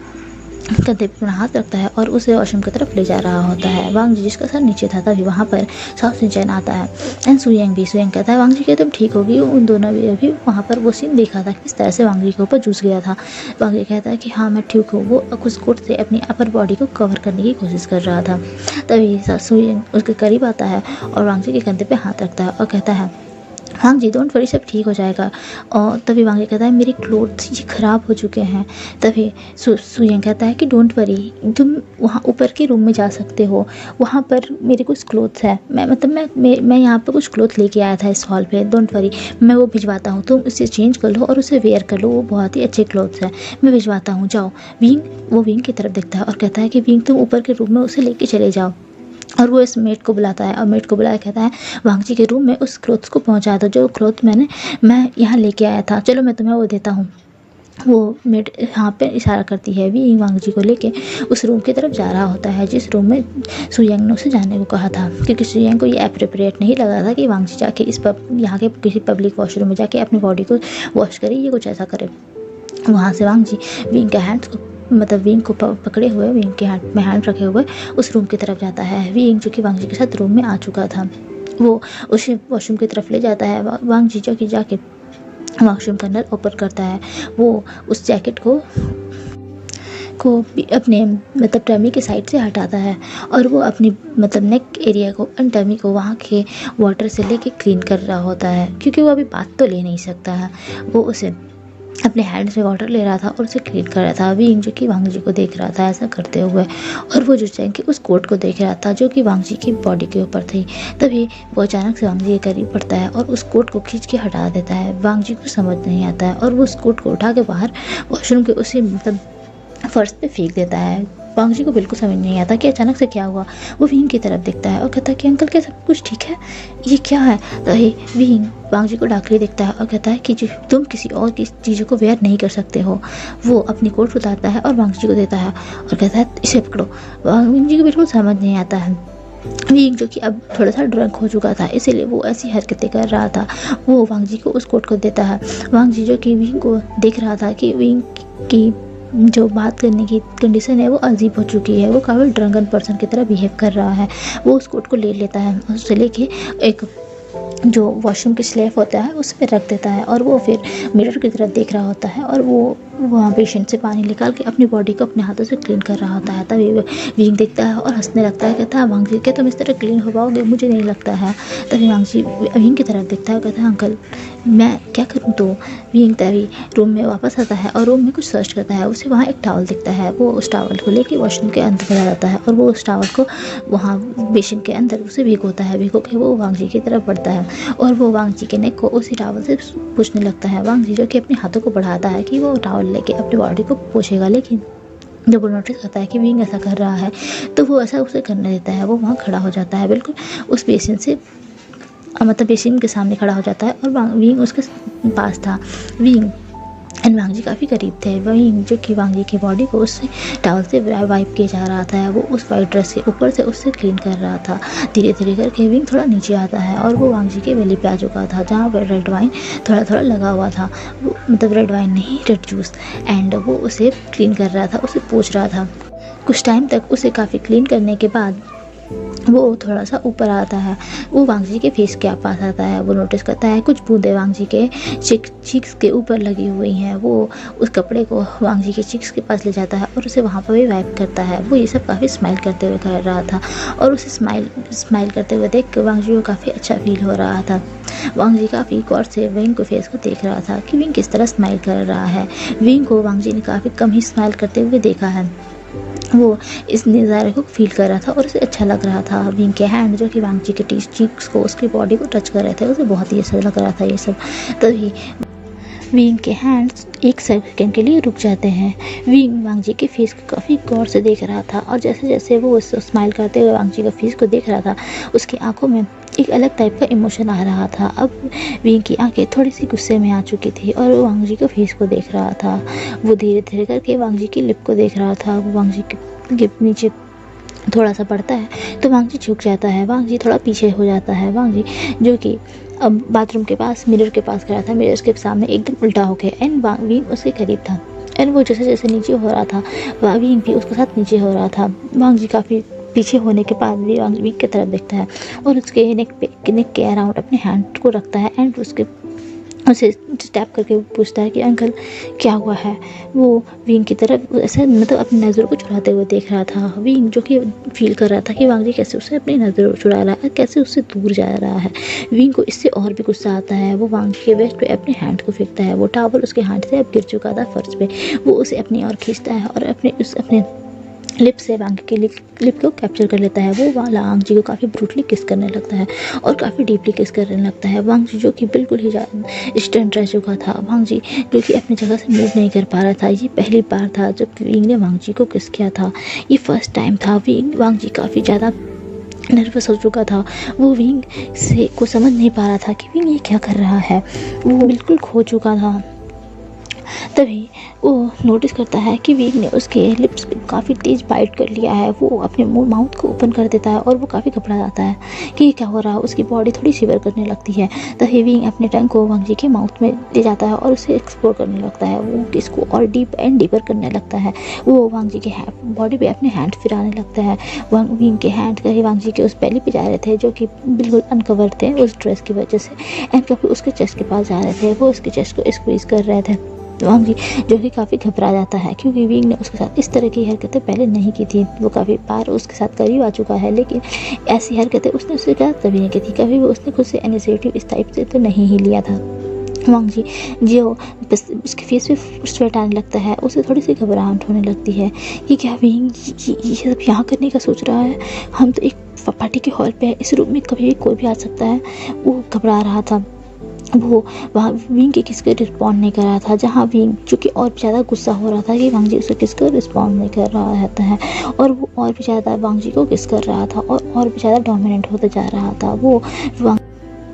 कंधे पर अपना हाथ रखता है और उसे वॉशरूम की तरफ ले जा रहा होता है। वांग जी जिसका सर नीचे था तभी वहाँ पर साउथ सिंचन आता है एंड सुयांग भी। सुयांग कहता है वांग जी के तुम ठीक होगी। उन दोनों भी अभी वहाँ पर वो सीन देखा था किस तरह से वांग जी के ऊपर जूस गया था। वांग जी कहता है कि हाँ मैं ठीक हूँ। वो कुछ कोट से अपनी अपर बॉडी को कवर करने की कोशिश कर रहा था। तभी सुयांग उसके करीब आता है और वांग जी के कंधे पर हाथ रखता है और कहता है वांग जी डोंट वरी सब ठीक हो जाएगा। और तभी वांग जी कहता है मेरे क्लोथ्स ये ख़राब हो चुके हैं। तभी सुयांग कहता है कि डोंट वरी तुम वहाँ ऊपर के रूम में जा सकते हो, वहाँ पर मेरे कुछ क्लोथ्स है, मैं यहाँ पर कुछ क्लोथ लेके आया था इस हॉल पे, डोंट वरी मैं वो भिजवाता हूँ, तुम उसे चेंज कर लो और उसे वेयर कर लो, वो बहुत ही अच्छे क्लोथ्स हैं, मैं भिजवाता हूँ, जाओ। वो विंग की तरफ देखता है और कहता है कि विंग तुम ऊपर के रूम में उसे लेके चले जाओ। और वो इस मेट को बुलाता है और मेट को बुलाया कहता है वांग जी के रूम में उस क्लोथ्स को पहुंचा दो जो क्लोथ मैं यहाँ लेके आया था, चलो मैं तुम्हें वो देता हूँ। वो मेट यहाँ पे इशारा करती है। भी वांग जी को लेके उस रूम की तरफ जा रहा होता है जिस रूम में सुयांग ने उसे जाने को कहा था, क्योंकि सुयांग को ये अप्रोप्रिएट नहीं लगा था कि वांग जी जाके यहाँ के किसी पब्लिक वॉशरूम में जाके अपनी बॉडी को वॉश करे, ये कुछ ऐसा करे। वहाँ से वांग जी विंग के हैंड्स को विंग को पकड़े हुए, विंग के हाथ में हैंड रखे हुए उस रूम की तरफ जाता है। विंग जो कि वांग जी के साथ रूम में आ चुका था वो उसे वॉशरूम की तरफ ले जाता है। वांग जी जो कि जाके वॉशरूम का नल ओपन करता है। वो उस जैकेट को अपने टमी के साइड से हटाता है और वो अपनी नेक एरिया को टमी को वहाँ के वाटर से लेके क्लीन कर रहा होता है, क्योंकि वो अभी बात तो ले नहीं सकता है। वो उसे अपने हैंड्स में वाटर ले रहा था और उसे क्लीन कर रहा था। विंग जो कि वांग जी को देख रहा था ऐसा करते हुए, और वो जुचांग के उस कोट को देख रहा था जो कि वांग जी की बॉडी के ऊपर थी। तभी वो अचानक से वांग जी के करीब पड़ता है और उस कोट को खींच के हटा देता है। वांग जी को समझ नहीं आता है और वो उस कोट को उठा के बाहर वॉशरूम के उसी फर्श पे फेंक देता है। वांग जी को बिल्कुल समझ नहीं आता कि अचानक से क्या हुआ। वो विंग की तरफ देखता है और कहता है कि अंकल क्या सब कुछ ठीक है, ये क्या है? तो विंग वांग जी को डाकली देखता है और कहता है कि तुम किसी और की चीज़ों को वेयर नहीं कर सकते हो। वो अपनी कोट उतारता है और वांग जी को देता है और कहता है इसे पकड़ो। वांग जी को बिल्कुल समझ नहीं आता है। विंग जो कि अब थोड़ा सा ड्रंक हो चुका था इसीलिए वो ऐसी हरकतें कर रहा था। वो वांग जी को उस कोट को देता है। वांग जी जो कि विंग को देख रहा था कि विंग की जो बात करने की कंडीशन है वो अजीब हो चुकी है, वो काफ़ी ड्रंकन पर्सन की तरह बिहेव कर रहा है। वो उस कोट को ले लेता है, उससे लेके एक जो वॉशरूम की स्लैब होता है उस पर रख देता है और वो फिर मिरर की तरफ देख रहा होता है और वो वहाँ पेशेंट से पानी निकाल के अपनी बॉडी को अपने हाथों से क्लीन कर रहा होता है। तभी विंग देखता है और हंसने लगता है, कहता है वांग जी क्या तुम इस तरह क्लीन हो पाओगे? मुझे नहीं लगता है। तभी वांग जी विंग की तरफ देखता है, कहता है अंकल मैं क्या करूँ? तो विंग तभी रूम में वापस आता है और रूम में कुछ सर्च करता है। उसे वहाँ एक टॉवल दिखता है। वो उस टॉवल को लेके वॉशरूम के अंदर चला जाता है और वो उस टॉवल को वहाँ बेसिन के अंदर उसे भिगोता है। भिगो के वो वांग जी की तरफ बढ़ता है और वो वांग जी के नेक को उसी टॉवल से पूछने लगता है। वांग जी जो कि अपने हाथों को बढ़ाता है कि वो टॉवल लेके अपनी बॉडी को पोंछेगा, लेकिन जब वो नोटिस करता है कि विंग ऐसा कर रहा है तो वो ऐसा उसे करने देता है। वो वहाँ खड़ा हो जाता है, बिल्कुल उस बेसिन से मतलब बेसिन के सामने खड़ा हो जाता है और विंग उसके पास था। विंग एंड वांग जी काफ़ी करीब थे। विंग जो कि वांग जी की बॉडी को उस टॉवल से वाइप किया जा रहा था। वो उस वाइट ड्रेस के ऊपर से उससे क्लीन कर रहा था। धीरे धीरे करके विंग थोड़ा नीचे आता है और वो वांग जी के बेली पे आ चुका था, जहाँ पर रेड वाइन थोड़ा थोड़ा लगा हुआ था। वो मतलब रेड वाइन नहीं, रेड जूस। एंड वो उसे क्लीन कर रहा था, उसे पोंछ रहा था। कुछ टाइम तक उसे काफ़ी क्लीन करने के बाद वो थोड़ा सा ऊपर आता है। वो वांग जी के फेस के पास आता है। वो नोटिस करता है कुछ बूंदें वांग जी के चिक्स के ऊपर लगी हुई हैं। वो उस कपड़े को वांग जी के चिक्स के पास ले जाता है और उसे वहाँ पर भी वाइप करता है। वो ये सब काफ़ी स्माइल करते हुए कर रहा था और उसे स्माइल करते हुए देख कर वांग जी को काफ़ी अच्छा फील हो रहा था। वांग जी काफ़ी गौर से विंग को फेस को देख रहा था कि विंग किस तरह स्माइल कर रहा है। विंग को वांग जी ने काफ़ी कम ही स्माइल करते हुए देखा है। वो इस नज़ारे को फील कर रहा था और उसे अच्छा लग रहा था। विंग के हैंड जो कि वांग जी के चीक्स को, उसकी बॉडी को टच कर रहे थे, उसे बहुत ही अच्छा लग रहा था ये सब। तभी विंग के हैंड्स एक सेकंड के लिए रुक जाते हैं। विंग वांग जी के फेस को काफ़ी गौर से देख रहा था और जैसे जैसे वो उस स्माइल करते हुए वांग जी का फेस को देख रहा था, उसकी आंखों में एक अलग टाइप का इमोशन आ रहा था। अब विंग की आंखें थोड़ी सी गुस्से में आ चुकी थी और वो वांग जी के फेस को देख रहा था। वो धीरे धीरे करके वांग जी की लिप को देख रहा था। वो वांग जी के लिप नीचे थोड़ा सा बढ़ता है तो वांग जी झुक जाता है। वांग जी थोड़ा पीछे हो जाता है। वांग जी जो कि अब बाथरूम के पास मिरर के पास खड़ा था, मिरर के सामने एकदम उल्टा होके, एंड विंग उसके करीब था। एंड वो जैसे जैसे नीचे हो रहा था विंग भी उसके साथ नीचे हो रहा था। वांग जी काफ़ी पीछे होने के बाद भी वांग विंग की तरफ देखता है और उसके नेक के अराउंड अपने हैंड को रखता है एंड उसे टैप करके पूछता है कि अंकल क्या हुआ है। वो विंग की तरफ ऐसे मतलब अपनी नज़रों को चुराते हुए देख रहा था। विंग जो कि फील कर रहा था कि वांग जी कैसे उसे अपनी नज़रों चुरा रहा है, कैसे उससे दूर जा रहा है। विंग को इससे और भी गुस्सा आता है। वो वांग के वेस्ट पे अपने हैंड को फेंकता है। वो टॉवल उसके हाथ से अब गिर चुका था फर्श पे। वो उसे अपनी ओर खींचता है और अपने लिप से वांग के लिप को कैप्चर कर लेता है। वो वांग जी को काफ़ी ब्रूटली किस करने लगता है और काफ़ी डीपली किस करने लगता है। वांग जी जो कि बिल्कुल ही स्टंट रह चुका था। वांग जी जो कि अपनी जगह से मूव नहीं कर पा रहा था। ये पहली बार था जब विंग ने वांग जी को किस किया था। ये फर्स्ट टाइम था। वांग जी काफ़ी ज़्यादा नर्वस हो चुका था। वो विंग से को समझ नहीं पा रहा था कि विंग ये क्या कर रहा है। वो बिल्कुल खो चुका था। तभी वो नोटिस करता है कि विंग ने उसके लिप्स पे काफ़ी तेज़ बाइट कर लिया है। वो अपने माउथ को ओपन कर देता है और वो काफ़ी घबरा जाता है कि क्या हो रहा है। उसकी बॉडी थोड़ी शिवर करने लगती है। तभी विंग अपने टंग को वांग जी के माउथ में ले जाता है और उसे एक्सप्लोर करने लगता है। वो इसको और डीप एंड डीपर करने लगता है। वो वांग जी के बॉडी पे अपने हैंड फिराने लगता है। विंग के हैंड कहीं वांग जी के उस बेली पे जा रहे थे जो कि बिल्कुल अनकवर थे उस ड्रेस की वजह से, एंड कभी उसके चेस्ट के पास जा रहे थे। वो उसके चेस्ट को स्क्वीज कर रहे थे। वांग जी जो कि काफ़ी घबरा जाता है क्योंकि विंग ने उसके साथ इस तरह की हरकतें पहले नहीं की थी। वो काफ़ी बार उसके साथ करीब आ चुका है, लेकिन ऐसी हरकतें उसने उसके साथ कभी नहीं की थी। कभी भी उसने खुद से इनिशिएटिव इस टाइप से तो नहीं ही लिया था। वांग जी जो बस उसके फेस पे स्वेट आने लगता है, उसे थोड़ी सी घबराहट होने लगती है कि क्या विंग ये सब यहाँ करने का सोच रहा है। हम तो एक पार्टी के हॉल पे है, इस रूम में कभी भी कोई भी आ सकता है। वो घबरा रहा था। वो वहाँ विंग के किसके रिस्पॉन्ड नहीं कर रहा था, जहाँ विंग जो कि और भी ज़्यादा गुस्सा हो रहा था कि वांग जी उसे किसको रिस्पॉन्ड नहीं कर रहा रहता है, और वो और भी ज़्यादा वांग जी को किस कर रहा था और भी ज़्यादा डोमिनेंट होता जा रहा था। वो वांग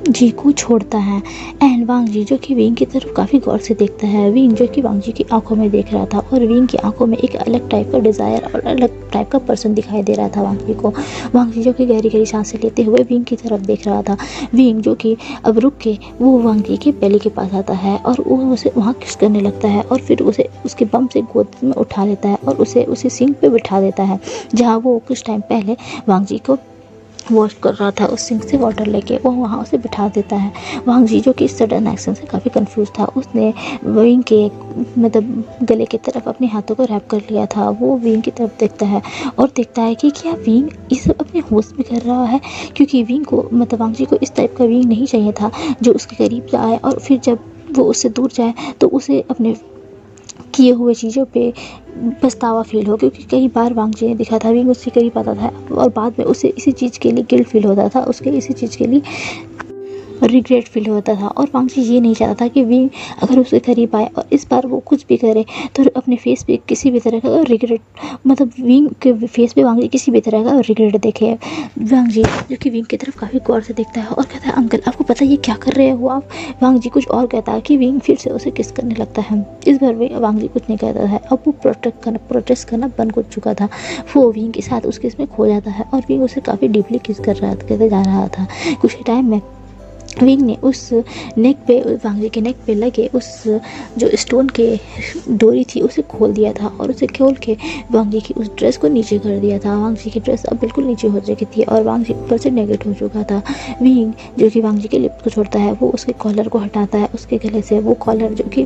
जी को छोड़ता है एंड वांग जी जो कि विंग की तरफ काफ़ी गौर से देखता है। विंग जो कि वांग जी की आंखों में देख रहा था और विंग की आंखों में एक अलग टाइप का डिज़ायर और अलग टाइप का पर्सन दिखाई दे रहा था वांग जी को। वांग जी जो कि गहरी गहरी सांसें लेते हुए विंग की तरफ देख रहा था। विंग जो कि अब रुक के वो वांग जी के बेली के पास आता है और वो उसे वहाँ किस करने लगता है और फिर उसे उसके बम से गोद में उठा लेता है और उसे सिंक पे बिठा देता है, जहाँ वो कुछ टाइम पहले वांग जी को वॉश कर रहा था, उस सिंक से वाटर लेके वो वहाँ उसे बिठा देता है। वांग जी जो कि इस सडन एक्शन से काफ़ी कंफ्यूज था, उसने विंग के मतलब गले की तरफ अपने हाथों को रैप कर लिया था। वो विंग की तरफ देखता है और देखता है कि क्या विंग इस अपने होश में कर रहा है, क्योंकि विंग को मतलब वांग जी को इस टाइप का विंग नहीं चाहिए था जो उसके करीब आए और फिर जब वो उससे दूर जाए तो उसे अपने किए हुए चीज़ों पे पछतावा फील हो, क्योंकि कई बार वांग जी ने देखा था विंग उससे करीब आता था और बाद में उसे इसी चीज़ के लिए गिल्ट फील होता था, उसके इसी चीज़ के लिए रिग्रेट फील होता था। और वांग जी ये नहीं चाहता था कि विंग अगर उसके करीब आए और इस बार वो कुछ भी करे तो अपने फेस पे किसी भी तरह का रिग्रेट, मतलब विंग के फेस पे वांग जी किसी भी तरह का रिग्रेट देखे। वांग जी जो कि विंग की तरफ काफ़ी गौर से देखता है और कहता है, अंकल आपको पता है ये क्या कर रहे हो आप। वांग जी कुछ और कहता है कि विंग फिर से उसे किस करने लगता है। इस बार वांग जी कुछ नहीं कहता है, अब वो प्रोटेस्ट करना बंद कर चुका था। वो विंग के साथ उस किस में खो जाता है और विंग उसे काफ़ी डीपली किस करते जा रहा था। कुछ टाइम में विंग ने उस नेक पे, वांग जी के नेक पे लगे उस जो स्टोन के डोरी थी उसे खोल दिया था और उसे खोल के वांग जी की उस ड्रेस को नीचे कर दिया था। वांग जी की ड्रेस अब बिल्कुल नीचे हो चुकी थी और वांग जी ऊपर से नेगेट हो चुका था। विंग जो कि वांग जी के लिप्स को छोड़ता है, वो उसके कॉलर को हटाता है, उसके गले से वो कॉलर जो कि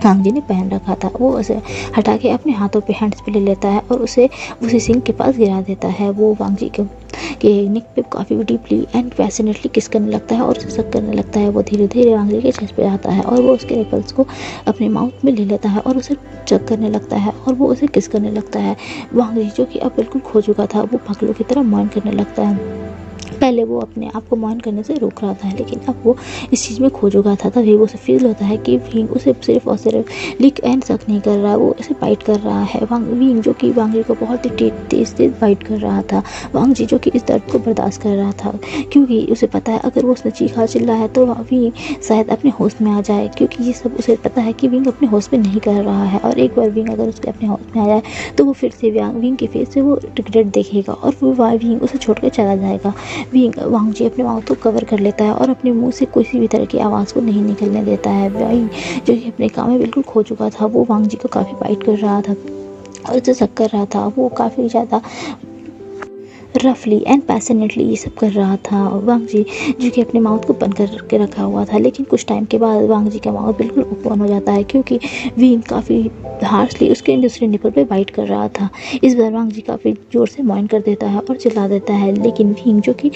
वांग जी ने पहन रखा था वो उसे हटा के अपने हाथों पे हैंड्स पे ले लेता है और उसे उसी सिंक के पास गिरा देता है। वो वांग जी के नेक पे काफ़ी डीपली एंड पैशनेटली किस करने लगता है और उसे सक करने लगता है। वो धीरे धीरे वांग जी के चेस्ट पे आता है और वो उसके निपल्स को अपने माउथ में ले लेता है और उसे चक करने लगता है और वो उसे किस करने लगता है। वांग जी जो कि अब बिल्कुल खो चुका था, वो पगलों की तरह मौन करने लगता है। पहले वो अपने आप को मौन करने से रोक रहा था, लेकिन अब वो इस चीज़ में खो चुका था। तभी वो उसे फील होता है कि विंग उसे सिर्फ और सिर्फ लिक एंड सक नहीं कर रहा है, वो उसे बाइट कर रहा है। विंग जो कि वांग जी को बहुत ही तेज बाइट कर रहा था। वांग जी जो कि इस दर्द को बर्दाश्त कर रहा था, क्योंकि उसे पता है अगर वो उसने चीखा चिल्लाया तो विंग शायद अपने होश में आ जाए, क्योंकि ये सब उसे पता है कि विंग अपने होश में नहीं कर रहा है। और एक बार विंग अगर उसके अपने होश में आ जाए तो वो फिर से विंग के फेस से वो रिग्रेट देखेगा और वो विंग उसे छोड़ कर चला जाएगा। वांग जी अपने माउथ को कवर कर लेता है और अपने मुंह से किसी भी तरह की आवाज़ को नहीं निकलने देता है। विंग जो कि अपने काम में बिल्कुल खो चुका था, वो वांग जी को काफ़ी बाइट कर रहा था और उसे सक कर रहा था। वो काफ़ी ज़्यादा रफली एंड पैशनेटली ये सब कर रहा था। वांग जी जो कि अपने माउथ को बंद करके रखा हुआ था, लेकिन कुछ टाइम के बाद वांग जी का माउथ बिल्कुल ओपन हो जाता है, क्योंकि विंग काफ़ी हार्शली उसके दूसरे निपल पे बाइट कर रहा था। इस बार वांग जी काफ़ी ज़ोर से मौन कर देता है और चिल्ला देता है, लेकिन विंग जो कि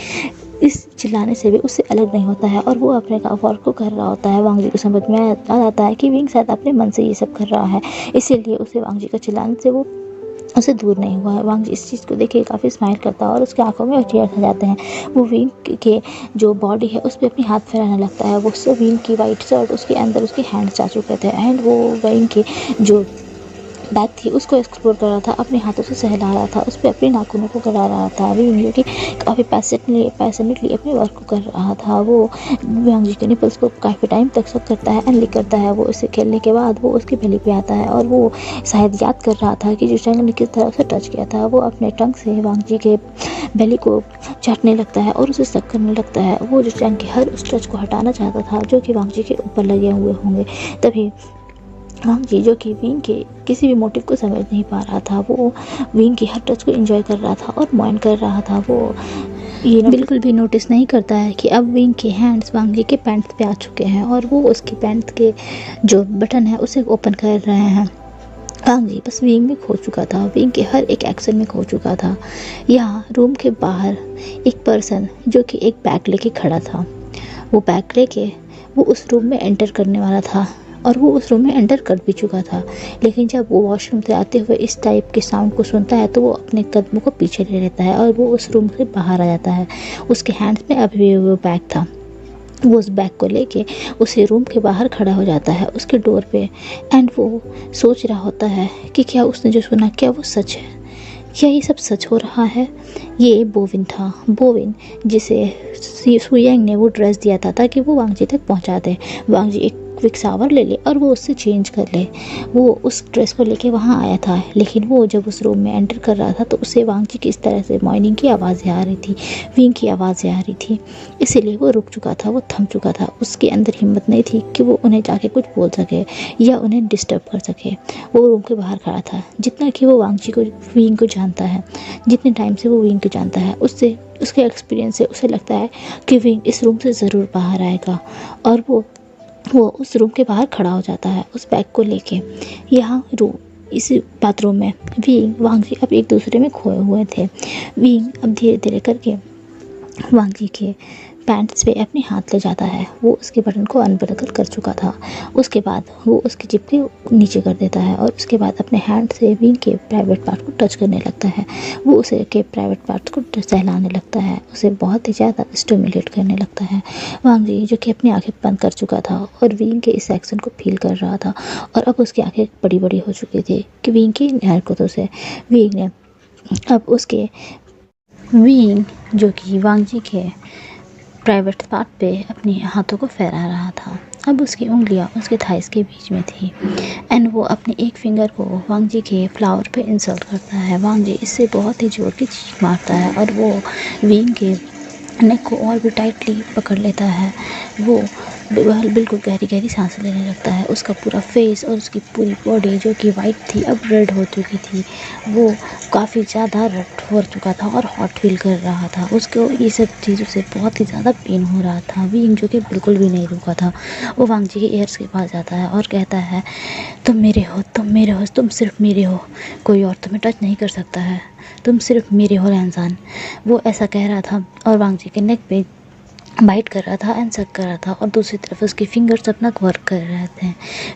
इस चिल्लाने से भी उससे अलग नहीं होता है और वो अपने वर्क को कर रहा होता है। वांग जी को समझ में आ जाता है कि विंग शायद अपने मन से ये सब कर रहा है, इसीलिए उसे वांग जी का चिल्लाने से वो उसे दूर नहीं हुआ है। वांग जी इस चीज़ को देख के काफ़ी स्माइल करता है और उसकी आंखों में टीयर्स आ जाते हैं। वो विंग के जो बॉडी है उस पर अपने हाथ फैलाने लगता है। वो सब विंग की वाइट शर्ट उसके अंदर उसके हैंड्स जा चुके थे एंड वो विंग के जो बैग थी उसको एक्सप्लोर कर रहा था, अपने हाथों से सहला रहा था, उस पर अपने नाखूनों को गड़ा रहा था। विंग जो कि काफ़ी पैशनेटली अपने वर्क को कर रहा था। वो वांग जी के निपल्स को काफ़ी टाइम तक सक करता है एंड लिक करता है। वो इससे खेलने के बाद वो उसके बेली पे आता है और वो शायद याद कर रहा था कि जो टंग ने किस तरह से टच किया था। वो अपने टंग से वांग जी के बेली को चाटने लगता है और उसे सक करने लगता है। वो जो टंग के हर उस टच को हटाना चाहता था जो कि वांग जी के ऊपर लगे हुए होंगे। तभी वांग जी जो कि विंग के किसी भी मोटिव को समझ नहीं पा रहा था, वो विंग की हर टच को एंजॉय कर रहा था और मौन कर रहा था। वो ये बिल्कुल भी नोटिस नहीं करता है कि अब विंग के हैंड्स वांग जी के पैंट्स पे आ चुके हैं और वो उसकी पैंट्स के जो बटन है उसे ओपन कर रहे हैं। वांग जी बस विंग में खो चुका था, विंग के हर एक एक्शन में खो चुका था। यहाँ रूम के बाहर एक पर्सन जो कि एक बैग लेके खड़ा था, वो बैग लेके वो उस रूम में एंटर करने वाला था और वो उस रूम में एंटर कर भी चुका था। लेकिन जब वो वॉशरूम से आते हुए इस टाइप के साउंड को सुनता है तो वो अपने कदमों को पीछे ले लेता है और वो उस रूम से बाहर आ जाता है। उसके हैंड्स में अभी भी वो बैग था। वो उस बैग को लेके उसे रूम के बाहर खड़ा हो जाता है उसके डोर पे एंड वो सोच रहा होता है कि क्या उसने जो सुना क्या वो सच है, क्या ये सब सच हो रहा है। ये बोविन था, बोविन जिसे सुयांग ने वो ड्रेस दिया था ताकि वो वांग जी तक पहुंचा दे। वांग जी एक क्विक शावर ले ले और वो उससे चेंज कर ले। वो उस ड्रेस को लेके वहाँ आया था, लेकिन वो जब उस रूम में एंटर कर रहा था तो उसे वांगजी की इस तरह से मॉर्निंग की आवाज़ें आ रही थी, विंग की आवाज़ें आ रही थी, इसीलिए वो रुक चुका था, वो थम चुका था। उसके अंदर हिम्मत नहीं थी कि वो उन्हें जाके कुछ बोल सके या उन्हें डिस्टर्ब कर सके। वो रूम के बाहर खड़ा था। जितना कि वो वांगजी को, विंग को जानता है, जितने टाइम से वो विंग को जानता है, उससे उसके एक्सपीरियंस से उसे लगता है कि विंग इस रूम से ज़रूर बाहर आएगा। और वो उस रूम के बाहर खड़ा हो जाता है उस बैग को लेके। यहाँ रूम, इस बाथरूम में विंग वांगजी अब एक दूसरे में खोए हुए थे। विंग अब धीरे धीरे करके वांगजी के पैंट्स पे अपने हाथ ले जाता है। वो उसके बटन को अनबटन कर चुका था। उसके बाद वो उसकी जिप के नीचे कर देता है और उसके बाद अपने हैंड से विंग के प्राइवेट पार्ट को टच करने लगता है। वो उसे के प्राइवेट पार्ट्स को सहलाने लगता है, उसे बहुत ही ज़्यादा स्टिमुलेट करने लगता है। वांगजी जो कि अपनी आंखें बंद कर चुका था और विंग के इस एक्शन को फील कर रहा था, और अब उसकी आंखें बड़ी बड़ी हो चुकी थी कि विंग की हरकतों से। विंग ने अब उसके विंग जो कि वांगजी के प्राइवेट पार्ट पे अपने हाथों को फैला रहा था। अब उसकी उंगलियां उसके थाइस के बीच में थी एंड वो अपने एक फिंगर को वांगजी के फ्लावर पे इंसर्ट करता है। वांगजी इससे बहुत ही जोर की चीख मारता है और वो विंग के नेक को और भी टाइटली पकड़ लेता है। वो बिल्कुल गहरी गहरी सांस लेने लगता है। उसका पूरा फेस और उसकी पूरी बॉडी जो कि वाइट थी अब रेड हो चुकी थी। वो काफ़ी ज़्यादा रेड हो चुका था और हॉट फील कर रहा था। उसको ये सब चीज़ों से बहुत ही ज़्यादा पेन हो रहा था। विंग जो कि बिल्कुल भी नहीं रुका था। वो वांगजी के ईयर्स के पास जाता है और कहता है, तुम मेरे हो, तुम मेरे हो, तुम सिर्फ मेरे हो, कोई और तुम्हें टच नहीं कर सकता है, तुम सिर्फ मेरे हो इंसान। वो ऐसा कह रहा था और वांगजी के नेक पे बाइट कर रहा था एंड सक कर रहा था और दूसरी तरफ उसके फिंगर्स अपना वर्क कर रहे थे।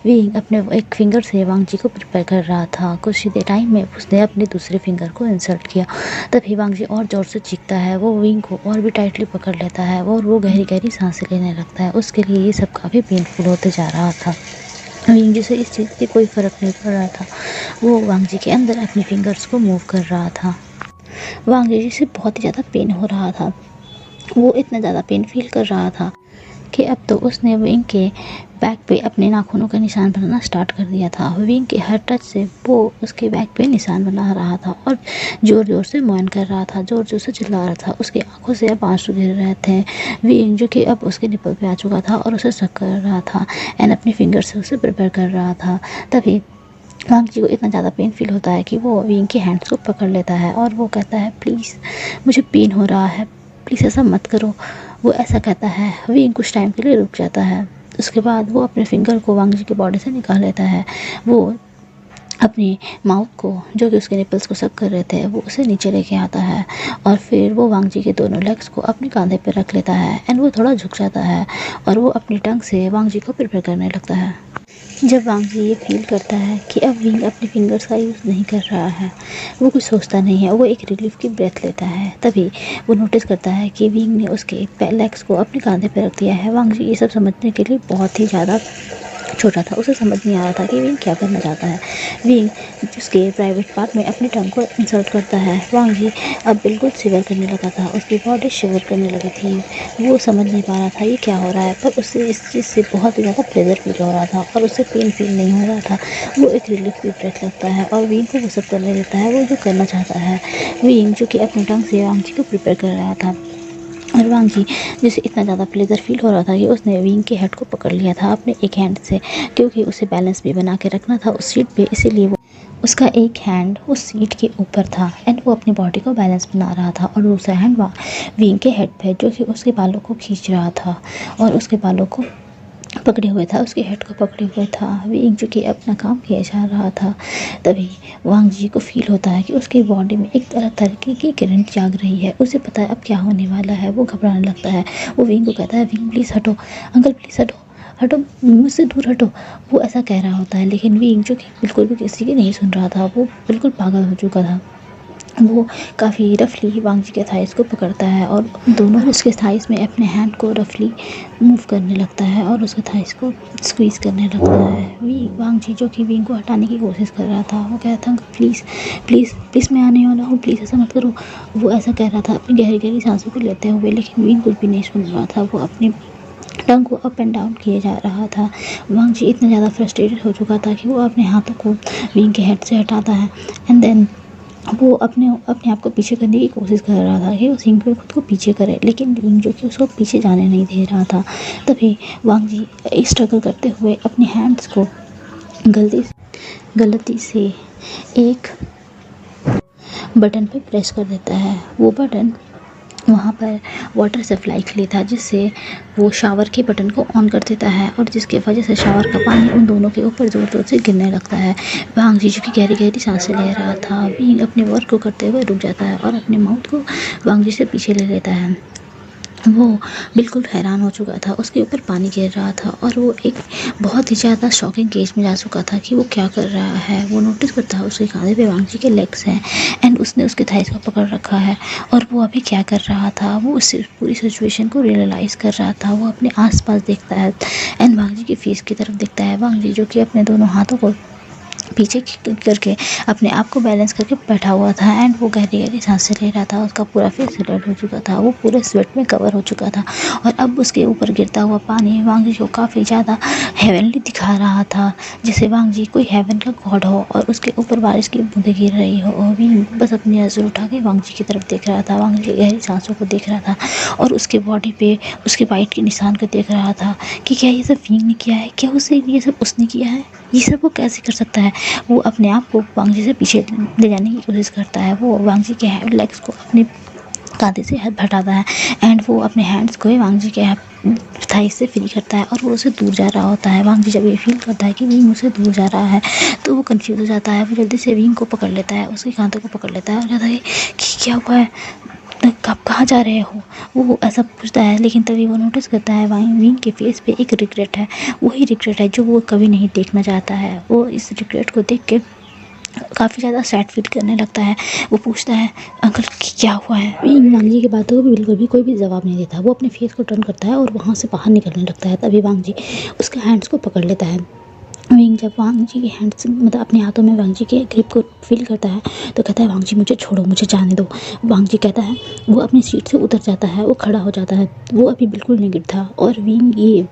विंग अपने एक फिंगर से वांगजी को प्रिपेयर कर रहा था। कुछ ही देर टाइम में उसने अपने दूसरे फिंगर को इंसर्ट किया। तभी वांगजी और ज़ोर से चीखता है। वो विंग को और भी टाइटली पकड़ लेता है और वो गहरी गहरी सांसें लेने लगता है। उसके लिए ये सब काफ़ी पेनफुल होते जा रहा था। विंग जिसे इस चीज़ से कोई फ़र्क नहीं पड़ रहा था। वो वांगजी के अंदर अपने फिंगर्स को मूव कर रहा था। वांगजी जिसे बहुत ही ज़्यादा पेन हो रहा था। वो इतना ज़्यादा पेन फील कर रहा था कि अब तो उसने विंग के बैक पे अपने नाखूनों का निशान बनाना स्टार्ट कर दिया था। विंग के हर टच से वो उसके बैक पे निशान बना रहा था और ज़ोर ज़ोर से मोइन कर रहा था, ज़ोर ज़ोर से चिल्ला रहा था। उसकी आंखों से अब आंसू गिर रहे थे। विंग जो कि अब उसके निपल पे आ चुका था और उसे सक कर रहा था एंड अपने फिंगर से उसे प्रिपेयर कर रहा था। तभी वांगजी को इतना ज़्यादा पेन फील होता है कि वो विंग के हैंड्स को पकड़ लेता है और वो कहता है, प्लीज़ मुझे पेन हो रहा है, प्लीज़ ऐसा मत करो। वो ऐसा कहता है। विंग कुछ टाइम के लिए रुक जाता है। उसके बाद वो अपने फिंगर को वांगजी की बॉडी से निकाल लेता है। वो अपनी माउथ को, जो कि उसके निपल्स को सक कर रहे थे, वो उसे नीचे लेके आता है और फिर वो वांगजी के दोनों लेग्स को अपने कंधे पर रख लेता है एंड वो थोड़ा झुक जाता है और वो अपनी टंग से वांगजी को प्रिपेयर करने लगता है। जब वांगजी ये फील करता है कि अब विंग अपने फिंगर्स का यूज़ नहीं कर रहा है, वो कुछ सोचता नहीं है, वो एक रिलीफ की ब्रेथ लेता है। तभी वो नोटिस करता है कि विंग ने उसके लेग्स को अपने कंधे पर रख दिया है। वांगजी ये सब समझने के लिए बहुत ही ज़्यादा छोटा था, उसे समझ नहीं आ रहा था कि विंग क्या करना चाहता है। विंग उसके प्राइवेट पार्ट में अपनी टंग को इंसर्ट करता है। वांगजी अब बिल्कुल शिवर करने लगा था, उसकी बॉडी शिवर करने लगी थी। वो समझ नहीं पा रहा था ये क्या हो रहा है, पर उससे इस चीज़ से बहुत ही ज़्यादा प्लेजर फील हो रहा था और उससे पेन फील नहीं हो रहा था। वो एक रिलीफ की ब्रेथ लगता है और विंग को वो सब करने देता है वो जो करना चाहता है। विंग जो कि अपनी टंग से वांगजी को प्रिपेयर कर रहा था और वांगजी जिसे इतना ज़्यादा प्लेजर फील हो रहा था कि उसने विंग के हेड को पकड़ लिया था अपने एक हैंड से, क्योंकि उसे बैलेंस भी बना के रखना था उस सीट पे, इसीलिए वो उसका एक हैंड उस सीट के ऊपर था एंड वो अपनी बॉडी को बैलेंस बना रहा था और दूसरा हैंड विंग के हेड पे, जो कि उसके बालों को खींच रहा था और उसके बालों को पकड़े हुए था, उसके हेड को पकड़े हुए था। विंग जो कि अपना काम किया जा रहा था। तभी वांगजी को फील होता है कि उसकी बॉडी में एक तरह तरीके की करंट जाग रही है। उसे पता है अब क्या होने वाला है। वो घबराने लगता है। वो विंग को कहता है, विंग प्लीज़ हटो, अंकल प्लीज़ हटो, हटो मुझसे दूर हटो। वो ऐसा कह रहा होता है, लेकिन विंग जो कि बिल्कुल भी किसी की नहीं सुन रहा था, वो बिल्कुल पागल हो चुका था। वो काफ़ी रफली वांगजी के थाइस को पकड़ता है और दोनों उसके थाइस में अपने हैंड को रफली मूव करने लगता है और उसके थाइस को स्क्वीज़ करने लगता है। वांगजी जो कि विंग को हटाने की कोशिश कर रहा था, वो कहता था, प्लीज़ प्लीज़ प्लीज़ मैं आने वाला हूँ, प्लीज़ ऐसा मत करो। वो ऐसा कह रहा था अपनी गहरी गहरी सांसों को लेते हुए, लेकिन विंग कुछ भी नहीं सुन रहा था। वो अपनी टंग को अप एंड डाउन किए जा रहा था। वांग जी इतना ज़्यादा फ्रस्ट्रेटेड हो चुका था कि वो अपने हाथों को विंग के हेड से हटाता है एंड देन वो अपने अपने आप को पीछे करने की कोशिश कर रहा था कि वो सिंह पे खुद को पीछे करे, लेकिन लिंग जो कि उसको पीछे जाने नहीं दे रहा था। तभी वांग जी स्ट्रगल करते हुए अपने हैंड्स को गलती से एक बटन पे प्रेस कर देता है। वो बटन वहाँ पर वाटर सप्लाई के लिए था, जिससे वो शावर के बटन को ऑन कर देता है और जिसकी वजह से शावर का पानी उन दोनों के ऊपर ज़ोर ज़ोर से गिरने लगता है। वांग जी जो कि गहरी गहरी सांसें ले रहा था, विंग अपने वर्क को करते हुए रुक जाता है और अपने माउथ को वांग जी से पीछे ले लेता है। वो बिल्कुल हैरान हो चुका था, उसके ऊपर पानी गिर रहा था और वो एक बहुत ही ज़्यादा शॉकिंग केज में जा चुका था कि वो क्या कर रहा है। वो नोटिस करता है उसके कांधे पे वांग जी के लेग्स हैं एंड उसने उसके थाइस को पकड़ रखा है और वो अभी क्या कर रहा था, वो उस पूरी सिचुएशन को रियलाइज़ कर रहा था। वो अपने आसपास देखता है एंड वांग जी की फेस की तरफ देखता है। वांग जी जो कि अपने दोनों हाथों को पीछे करके अपने आप को बैलेंस करके बैठा हुआ था एंड वो गहरी गहरी सांसें ले रहा था। उसका पूरा फेस रेड हो चुका था, वो पूरे स्वेट में कवर हो चुका था और अब उसके ऊपर गिरता हुआ पानी वांग जी को काफ़ी ज़्यादा हेवनली दिखा रहा था, जैसे वांग जी कोई हेवन का गॉड हो और उसके ऊपर बारिश की बूंदें गिर रही हो और भी बस अपनी नज़र उठा के वांग जी की तरफ देख रहा था। वांग जी गहरी सांसों को देख रहा था और उसके बॉडी पे उसके बाइट के निशान को देख रहा था कि क्या ये सब विंग ने किया है, क्या उसे ये सब उसने किया है, ये सब वो कैसे कर सकता है। वो अपने आप को वांग जी से पीछे ले जाने की कोशिश करता है। वो वांग जी के लेग्स को अपने कांधे से हटाता है एंड वो अपने हैंड्स को वांग जी के थाई से फ्री करता है और वो उसे दूर जा रहा होता है। वांग जी जब ये फील करता है कि विंग उसे दूर जा रहा है तो वो कंफ्यूज हो जाता है। वो जल्दी से विंग को पकड़ लेता है, उसके कांधों को पकड़ लेता है और कहता है कि क्या हुआ है, आप कहाँ जा रहे हो। वो ऐसा पूछता है, लेकिन तभी वो नोटिस करता है विंग के फेस पे एक रिग्रेट है, वही रिग्रेट है जो वो कभी नहीं देखना चाहता है। वो इस रिग्रेट को देख के काफ़ी ज़्यादा सैड फील करने लगता है। वो पूछता है अंकल क्या हुआ है। विंग वांग जी की बातों को बिल्कुल भी कोई भी जवाब नहीं देता। वो अपने फेस को टर्न करता है और वहाँ से बाहर निकलने लगता है। तभी वांग जी उसके हैंड्स को पकड़ लेता है। विंग जब वांग जी के हैंड्स मतलब अपने हाथों में वांग जी के ग्रिप को फील करता है तो कहता है वांग जी मुझे छोड़ो, मुझे जाने दो। वांग जी कहता है, वो अपनी सीट से उतर जाता है, वो खड़ा हो जाता है। वो अभी बिल्कुल नहीं गिरता और विंग ये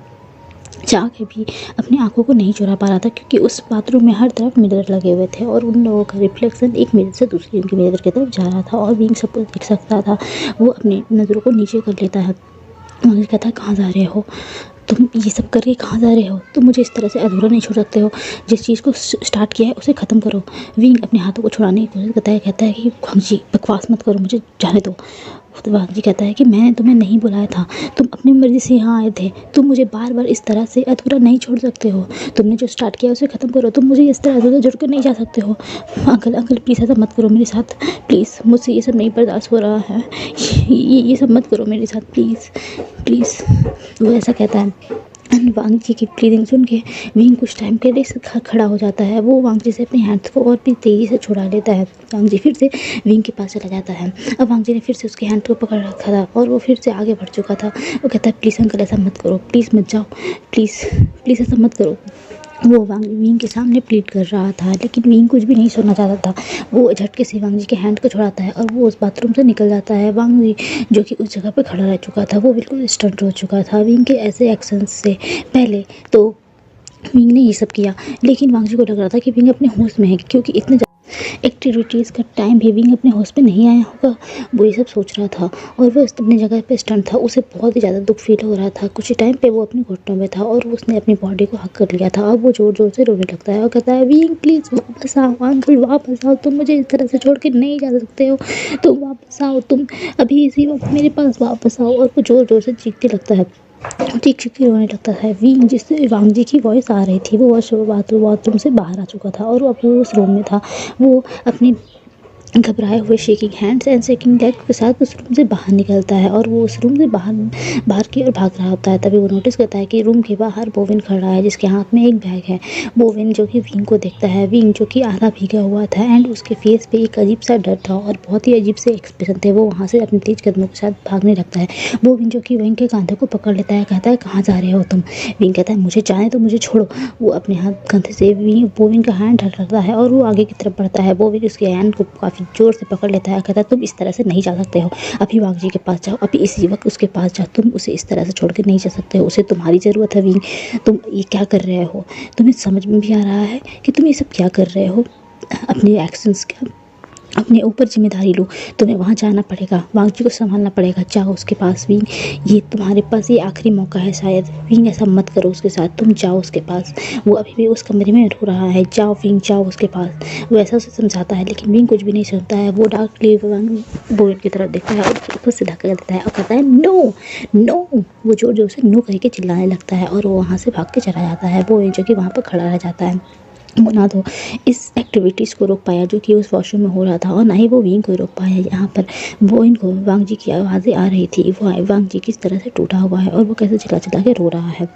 चाह के भी अपनी आंखों को नहीं चुरा पा रहा था, क्योंकि उस बाथरूम में हर तरफ मिरर लगे हुए थे और उन लोगों का रिफ्लेक्शन एक मिरर से दूसरी उनकी मिरर की तरफ जा रहा था और विंग सब कुछ देख सकता था। वो अपनी नज़रों को नीचे कर लेता है। मुझे कहता है कहाँ जा रहे हो तुम, ये सब करके कहाँ जा रहे हो, तुम मुझे इस तरह से अधूरा नहीं छोड़ सकते हो, जिस चीज़ को स्टार्ट किया है उसे ख़त्म करो। विंग अपने हाथों को छुड़ाने की कोशिश करता है, कहता है कि वांग जी बकवास मत करो, मुझे जाने दो। तो वांग जी कहता है कि मैंने तुम्हें नहीं बुलाया था, तुम अपनी मर्ज़ी से यहाँ आए थे, तुम मुझे बार बार इस तरह से अधूरा नहीं छोड़ सकते हो, तुमने जो स्टार्ट किया उसे ख़त्म करो, तुम मुझे इस तरह अधूरा जोड़ कर नहीं जा सकते हो। अंकल अंकल प्लीज़ ऐसा मत करो मेरे साथ, प्लीज़ मुझसे ये सब नहीं बर्दाश्त हो रहा है, ये सब मत करो मेरे साथ प्लीज़ प्लीज़। वो ऐसा कहता है एंड वांग जी की प्लीडिंग सुन के विंग कुछ टाइम के लिए खड़ा हो जाता है। वो वांग जी से अपने हैंड्स को और भी तेज़ी से छुड़ा लेता है। वांग जी फिर से विंग के पास चला जाता है। अब वांग जी ने फिर से उसके हैंड को पकड़ रखा था और वो फिर से आगे बढ़ चुका था। वो कहता है प्लीज़ अंकल ऐसा मत करो, प्लीज़ मत जाओ, प्लीज़ प्लीज़ ऐसा मत करो। वो विंग के सामने प्लीड कर रहा था, लेकिन विंग कुछ भी नहीं सुनना चाहता था। वो झटके से वांग जी के हैंड को छुड़ाता है और वो उस बाथरूम से निकल जाता है। वांग जी जो कि उस जगह पे खड़ा रह चुका था, वो बिल्कुल स्टंट हो चुका था। विंग के ऐसे एक्शंस से पहले तो विंग ने ये सब किया, लेकिन वांग जी को लग रहा था कि विंग अपने होश में है, क्योंकि इतने एक्टिविटीज़ का टाइम भी विंग अपने होश पे नहीं आया होगा, वो ये सब सोच रहा था। और वो अपनी जगह पे स्टंट था, उसे बहुत ही ज़्यादा दुख फील हो रहा था। कुछ टाइम पे वो अपने घुटनों में था और उसने अपनी बॉडी को हक कर लिया था। अब वो ज़ोर ज़ोर से रोने लगता है और कहता है विंग प्लीज़ वापस आओ, अंकल वापस आओ, तुम मुझे इस तरह से छोड़ के नहीं जा सकते हो, तुम वापस आओ, तुम अभी इसी वक्त मेरे पास वापस आओ। और वो ज़ोर ज़ोर से चीखने लगता है, चीख चीख के रोने लगता है। विंग जिससे वांग जी की वॉइस आ रही थी, वो बाथरूम से बाहर आ चुका था और वो अपने उस रूम में था। वो अपनी घबराए हुए shaking hands and shaking leg के साथ उस रूम से बाहर निकलता है और वो उस रूम से बाहर की ओर भाग रहा होता है। तभी वो नोटिस करता है कि रूम के बाहर बोविन खड़ा है, जिसके हाथ में एक बैग है। बोविन जो कि विंग को देखता है, विंग जो कि आधा भीगा हुआ था एंड उसके फेस पे एक अजीब सा डर था और बहुत ही अजीब से एक्सप्रेशन थे। वो वहाँ से अपने तेज कदमों के साथ भागने लगता है। बोविन जो कि विंग के कांधे को पकड़ लेता है, कहता है कहाँ जा रहे हो तुम। विंग कहता है मुझे जाने तो, मुझे छोड़ो। वो अपने हाथ कंधे से बोविन का हैंड हटाता है और वो आगे की तरफ बढ़ता है। बोविन उसके हैंड को काफ़ी ज़ोर से पकड़ लेता है, कहता है तुम इस तरह से नहीं जा सकते हो, अभी वांग जी के पास जाओ, अभी इसी वक्त उसके पास जाओ, तुम उसे इस तरह से छोड़ के नहीं जा सकते हो, उसे तुम्हारी ज़रूरत है विंग, तुम ये क्या कर रहे हो, तुम्हें समझ में भी आ रहा है कि तुम ये सब क्या कर रहे हो, अपने एक्शंस का अपने ऊपर जिम्मेदारी लो, तुम्हें वहाँ जाना पड़ेगा, वांग जी को संभालना पड़ेगा, जाओ उसके पास विंग, ये तुम्हारे पास ये आखिरी मौका है शायद, विंग ऐसा मत करो उसके साथ, तुम जाओ उसके पास, वो अभी भी उस कमरे में रो रहा है, जाओ विंग जाओ उसके पास। वो ऐसा उसे समझाता है लेकिन विंग कुछ भी नहीं सुनता है, वो डार्कली बोइन की तरफ देखता है और खुद से धक्का देता है और कहता है नो नो, वो जोर जोर से नो कह के चिल्लाने लगता है और वो वहाँ से भाग के चला जाता है। बोइन जो कि वहाँ पर खड़ा रह जाता है, वो ना तो इस एक्टिविटीज़ को रोक पाया जो कि उस वॉशरूम में हो रहा था और ना ही वो विंग को रोक पाया। यहाँ पर बोइन को वांग जी की आवाज़ें आ रही थी, वो वांग जी किस तरह से टूटा हुआ है और वो कैसे चिल्ला चिल्ला के रो रहा है।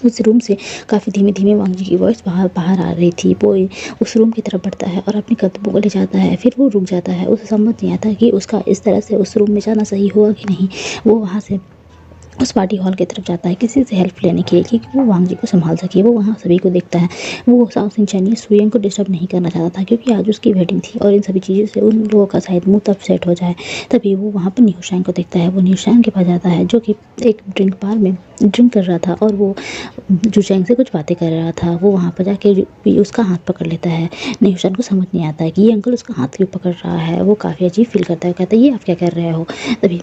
उस रूम से काफ़ी धीमे धीमे वांग जी की वॉइस बाहर आ रही थी। वो उस रूम की तरफ बढ़ता है और अपने कदमों को ले जाता है, फिर वो रुक जाता है, उसे समझ नहीं आता कि उसका इस तरह से उस रूम में जाना सही हुआ कि नहीं। वो वहाँ से उस पार्टी हॉल की तरफ जाता है किसी से हेल्प लेने के लिए कि वो वांग जी को संभाल सके। वो वहाँ सभी को देखता है, वो साउथ इंडियन सुयंग को डिस्टर्ब नहीं करना चाहता था क्योंकि आज उसकी वेडिंग थी और इन सभी चीज़ों से उन लोगों का शायद मूड तब सेट हो जाए। तभी वो वहाँ पर न्यूशान को देखता है, वो न्यूशान के पास जाता है जो कि एक ड्रिंक बार में ड्रिंक कर रहा था और वो जुचैंग से कुछ बातें कर रहा था। वो वहाँ पर जाके उसका हाथ पकड़ लेता है। न्यूशान को समझ नहीं आता है कि ये अंकल उसका हाथ क्यों पकड़ रहा है, वो काफ़ी अजीब फील करता है, कहता है ये आप क्या कर रहे हो। तभी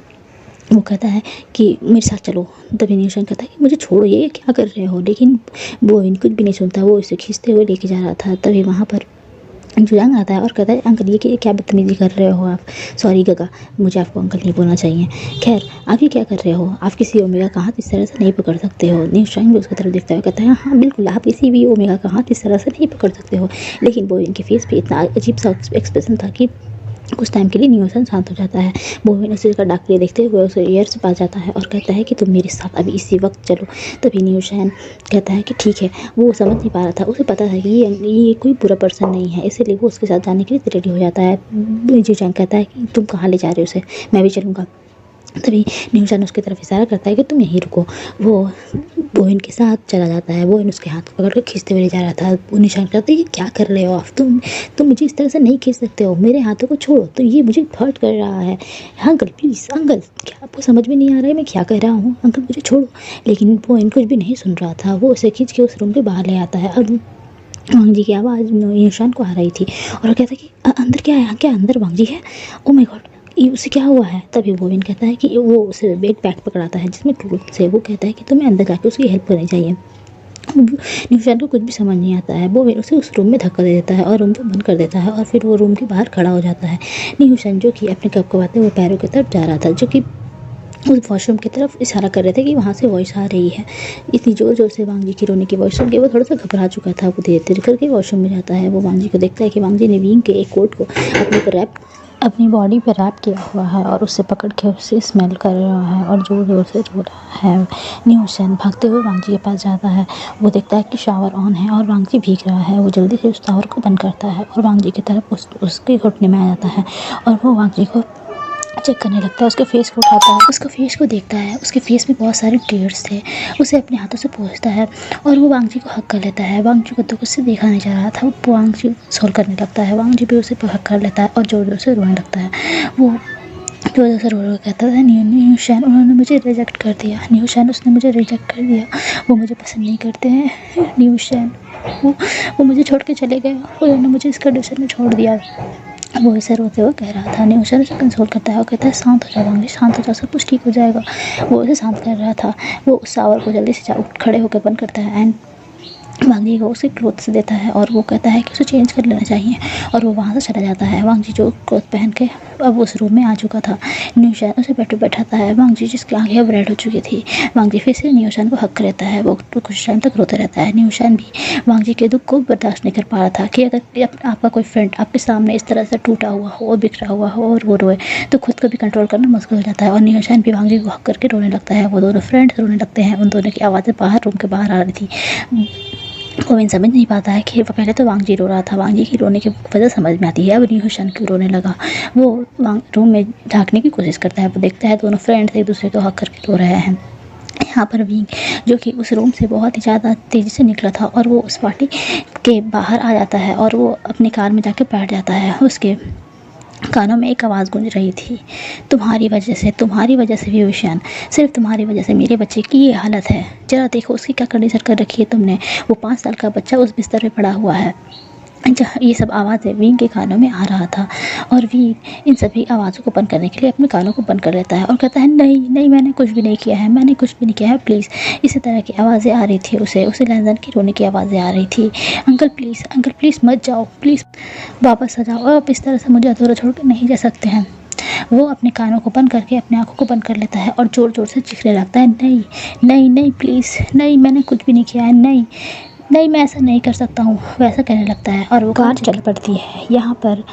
वो कहता है कि मेरे साथ चलो, तभी न्यूशन कहता है कि मुझे छोड़ो, ये क्या कर रहे हो, लेकिन बोइन कुछ भी नहीं सुनता, वो इसे खींचते हुए लेके जा रहा था। तभी वहाँ पर जुयांग आता है और कहता है अंकल ये क्या बदतमीजी कर रहे हो आप, सॉरी गगा, मुझे आपको अंकल नहीं बोलना चाहिए, खैर आप ये क्या कर रहे हो, आप किसी ओमेगा का हाथ इस तरह से नहीं पकड़ सकते हो। न्यूशान भी उसकी तरफ देखता है, कहता है हाँ बिल्कुल, आप किसी भी ओमेगा का हाथ इस तरह से नहीं पकड़ सकते हो। लेकिन बोइन के फेस पे इतना अजीब सा एक्सप्रेशन था कि कुछ टाइम के लिए न्यूशन शांत हो जाता है। बोइन उसे का डॉक्टर देखते हुए उसे ईयर से पास जाता है और कहता है कि तुम मेरे साथ अभी इसी वक्त चलो। तभी न्यूशन कहता है कि ठीक है। वो समझ नहीं पा रहा था, उसे पता था कि ये कोई बुरा पर्सन नहीं है, इसीलिए वो उसके साथ जाने के लिए रेडी हो जाता है। न्यूशन कहता है कि तुम कहाँ ले जा रहे हो उसे, मैं भी चलूँगा। तभी न्यूशन उसकी तरफ इशारा करता है कि तुम यहीं रुको। वो बोइन के साथ चला जाता है, बोइन उसके हाथ पकड़ कर खींचते हुए ले जा रहा था। वो निशान करता है ये क्या कर रहे हो आप, तुम मुझे इस तरह से नहीं खींच सकते हो, मेरे हाथों को छोड़ो, तो ये मुझे हर्ट कर रहा है। अंकल प्लीज़ अंकल, क्या आपको समझ में नहीं आ रहा है मैं क्या कह रहा हूँ, अंकल मुझे छोड़ो। लेकिन बोइन कुछ भी नहीं सुन रहा था, वो उसे खींच के उस रूम के बाहर ले आता है। अब वांग जी की आवाज़ निशान को आ रही थी और कहता है कि अंदर क्या है, क्या अंदर वांग जी है, ओ माय गॉड ये उसे क्या हुआ है। तभी बोइन कहता है कि वो उसे बैग पकड़ाता है जिसमें क्लोथ से, वो कहता है कि तुम्हें अंदर जाके उसकी हेल्प करनी चाहिए। न्यूशान को कुछ भी समझ नहीं आता है, वो उसे उस रूम में धक्का दे देता है और रूम को बंद कर देता है और फिर वो रूम के बाहर खड़ा हो जाता है। न्यूशान जो कि अपने कप को बातें वो पैरों की तरफ जा रहा था, जो कि उस वॉशरूम की तरफ इशारा कर रहे थे कि वहाँ से वॉइस आ रही है। इतनी ज़ोर ज़ोर से वांग जी की रोने की वॉइस सुन के वो थोड़ा सा घबरा चुका था। वो धीरे धीरे करके वॉशरूम में जाता है। वो वांग जी को देखता है कि वांग जी ने विंग के एक कोट को अपनी बॉडी पर रैप किया हुआ है और उससे पकड़ के उससे स्मेल कर रहा है और ज़ोर ज़ोर से रो रहा है। न्यूशन भागते हुए वांग जी के पास जाता है। वो देखता है कि शावर ऑन है और वांग जी भीग रहा है। वो जल्दी से उस शावर को बंद करता है और वांग जी की तरफ उसके घुटने में आ जाता है और वो वांग जी को चेक करने लगता है। उसके फेस को उठाता है, उसका फेस को देखता है, उसके फेस में बहुत सारे टीयर्स थे। उसे अपने हाथों से पोंछता है और वो वांग जी को हक कर लेता है। वांग जी को तो कुछ से देखा नहीं जा रहा था, वो वांग जी सोल करने लगता है। वांग जी भी उसे हक कर लेता है और जोर जोर से रोने लगता है। वो जोर जोर से रो कहता था न्यूशन उन्होंने मुझे रिजेक्ट कर दिया, न्यूशन उसने मुझे रिजेक्ट कर दिया, वो मुझे पसंद नहीं करते हैं न्यूशन, वो मुझे छोड़ के चले गए, उन्होंने मुझे इस कंडीशन में छोड़ दिया। वो इसे रोते हुए कह रहा था। न्यूशन उसे कंसोल करता है और कहता है शांत हो जाओ वांग जी, शांत हो जाओ, सब कुछ ठीक हो जाएगा। वो उसे शांत कर रहा था। वो उस शावर को जल्दी से खड़े होकर बंद करता है एंड वांग जी को उसे क्लोथ्स देता है और वो कहता है कि उसे चेंज कर लेना चाहिए और वो वहाँ से चला जाता है। वांग जी जो क्लोथ पहन के अब उस रूम में आ चुका था। न्यूशन उसे बेड पे बैठाता है। वांग जी जिसकी आंखें अब रेड हो चुकी थी, वांग जी फिर से न्यूशन को हक रहता है। वो तो कुछ टाइम तक रोते रहता है। न्यूशन भी वांग जी के दुख को बर्दाश्त नहीं कर पा रहा था कि अगर आपका कोई फ्रेंड आपके सामने इस तरह से टूटा हुआ हो और बिखरा हुआ हो और वो रोए तो खुद को भी कंट्रोल करना मुश्किल हो जाता है और न्यूशन भी वांग जी को हक करके रोने लगता है। वो दोनों फ्रेंड्स रोने लगते हैं। उन दोनों की आवाज़ें बाहर रूम के बाहर आ रही थी। गोविन समझ नहीं पाता है कि पहले तो वांग जी रो रहा था, वांग जी की रोने की वजह समझ में आती है, अब न्यूशन क्यों रोने लगा। वो रूम में झांकने की कोशिश करता है। वो देखता है दोनों फ्रेंड्स एक दूसरे को हक करके रो रहे हैं। यहाँ पर विंग जो कि उस रूम से बहुत ही ज़्यादा तेज़ी से निकला था और वो उस पार्टी के बाहर आ जाता है और वो अपनी कार में जाके बैठ जाता है। उसके कानों में एक आवाज़ गूंज रही थी, तुम्हारी वजह से विभूषण, सिर्फ तुम्हारी वजह से मेरे बच्चे की ये हालत है। जरा देखो उसकी क्या कंडीशन कर रखी है तुमने। वो 5 साल का बच्चा उस बिस्तर पे पड़ा हुआ है। ये सब आवाज़ें वीन के कानों में आ रहा था और वीन इन सभी आवाज़ों को बंद करने के लिए अपने कानों को बंद कर लेता है और कहता है, नहीं नहीं, मैंने कुछ भी नहीं किया है, प्लीज़। इसी तरह की आवाज़ें आ रही थी उसे लैंडन की रोने की आवाज़ें आ रही थी। अंकल प्लीज़ मत जाओ, प्लीज़ वापस आ जाओ, आप इस तरह से मुझे अधूरा छोड़ कर नहीं जा सकते हैं। वो अपने कानों को बंद करके अपनी आँखों को बंद कर लेता है और ज़ोर-ज़ोर से चीखने लगता है, नहीं, नहीं, नहीं प्लीज़, नहीं मैंने कुछ भी नहीं किया है, नहीं, नहीं मैं ऐसा नहीं कर सकता हूँ, वैसा कहने लगता है और वो कार चल पड़ती है। यहाँ पर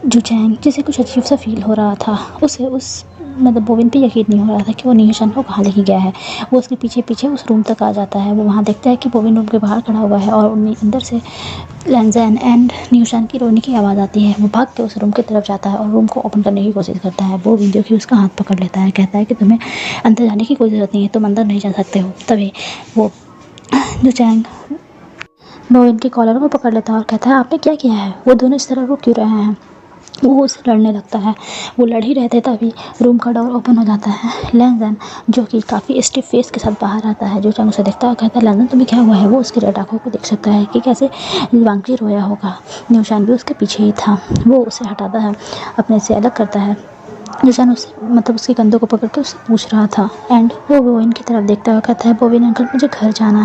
जुचैंग, जिसे कुछ अजीब सा फील हो रहा था, उसे बोविन पे यकीन नहीं हो रहा था कि वो न्यूशान को कहाँ लेके गया है। वो उसके पीछे उस रूम तक आ जाता है। वो वहाँ देखता है कि बोविन रूम के बाहर खड़ा हुआ है और अंदर से लैंजन एंड न्यूशान की रोने की आवाज़ आती है। वो भाग के उस रूम की तरफ जाता है और रूम को ओपन करने की कोशिश करता है। बोविन जो कि उसका हाथ पकड़ लेता है, कहता है कि तुम्हें अंदर जाने की कोई ज़रूरत नहीं है, तुम अंदर नहीं जा सकते हो। तभी वो जुचैंग बोविन के कॉलर को पकड़ लेता है और कहता है, आपने क्या किया है? वो दोनों इस तरह रो क्यों रहे हैं? वो उससे लड़ने लगता है। वो लड़ ही रहे थे तभी रूम का डोर ओपन हो जाता है। लैंजन जो कि काफ़ी स्टिफ फेस के साथ बाहर आता है। जुचैंग उसे देखता है, कहता है, लैंजन तुम्हें क्या हुआ है? वो उसकी रेड आँखों को देख सकता है कि कैसे वांगजी रोया होगा। न्यूशान भी उसके पीछे ही था। वो उसे हटाता है, अपने से अलग करता है। जुचैंग उससे उसके कंधों को पकड़ के उससे पूछ रहा था एंड वो बोविन की तरफ देखता हुआ कहता है, बोविन अंकल मुझे घर जाना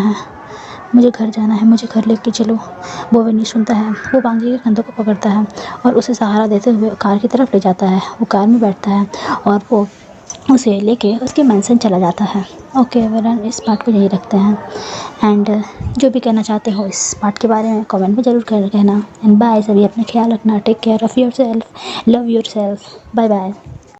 है, मुझे घर लेके चलो। बोविन नहीं सुनता है। वो वांगजी के कंधों को पकड़ता है और उसे सहारा देते हुए कार की तरफ ले जाता है। वो कार में बैठता है और वो उसे लेके उसके मैंसन चला जाता है। ओके एवरीवन, इस पार्ट को यही रखते हैं एंड जो भी कहना चाहते हो इस पार्ट के बारे में कमेंट में ज़रूर कहना एंड बाय। सभी अपना ख्याल रखना, take care of your self, love your self, bye bye.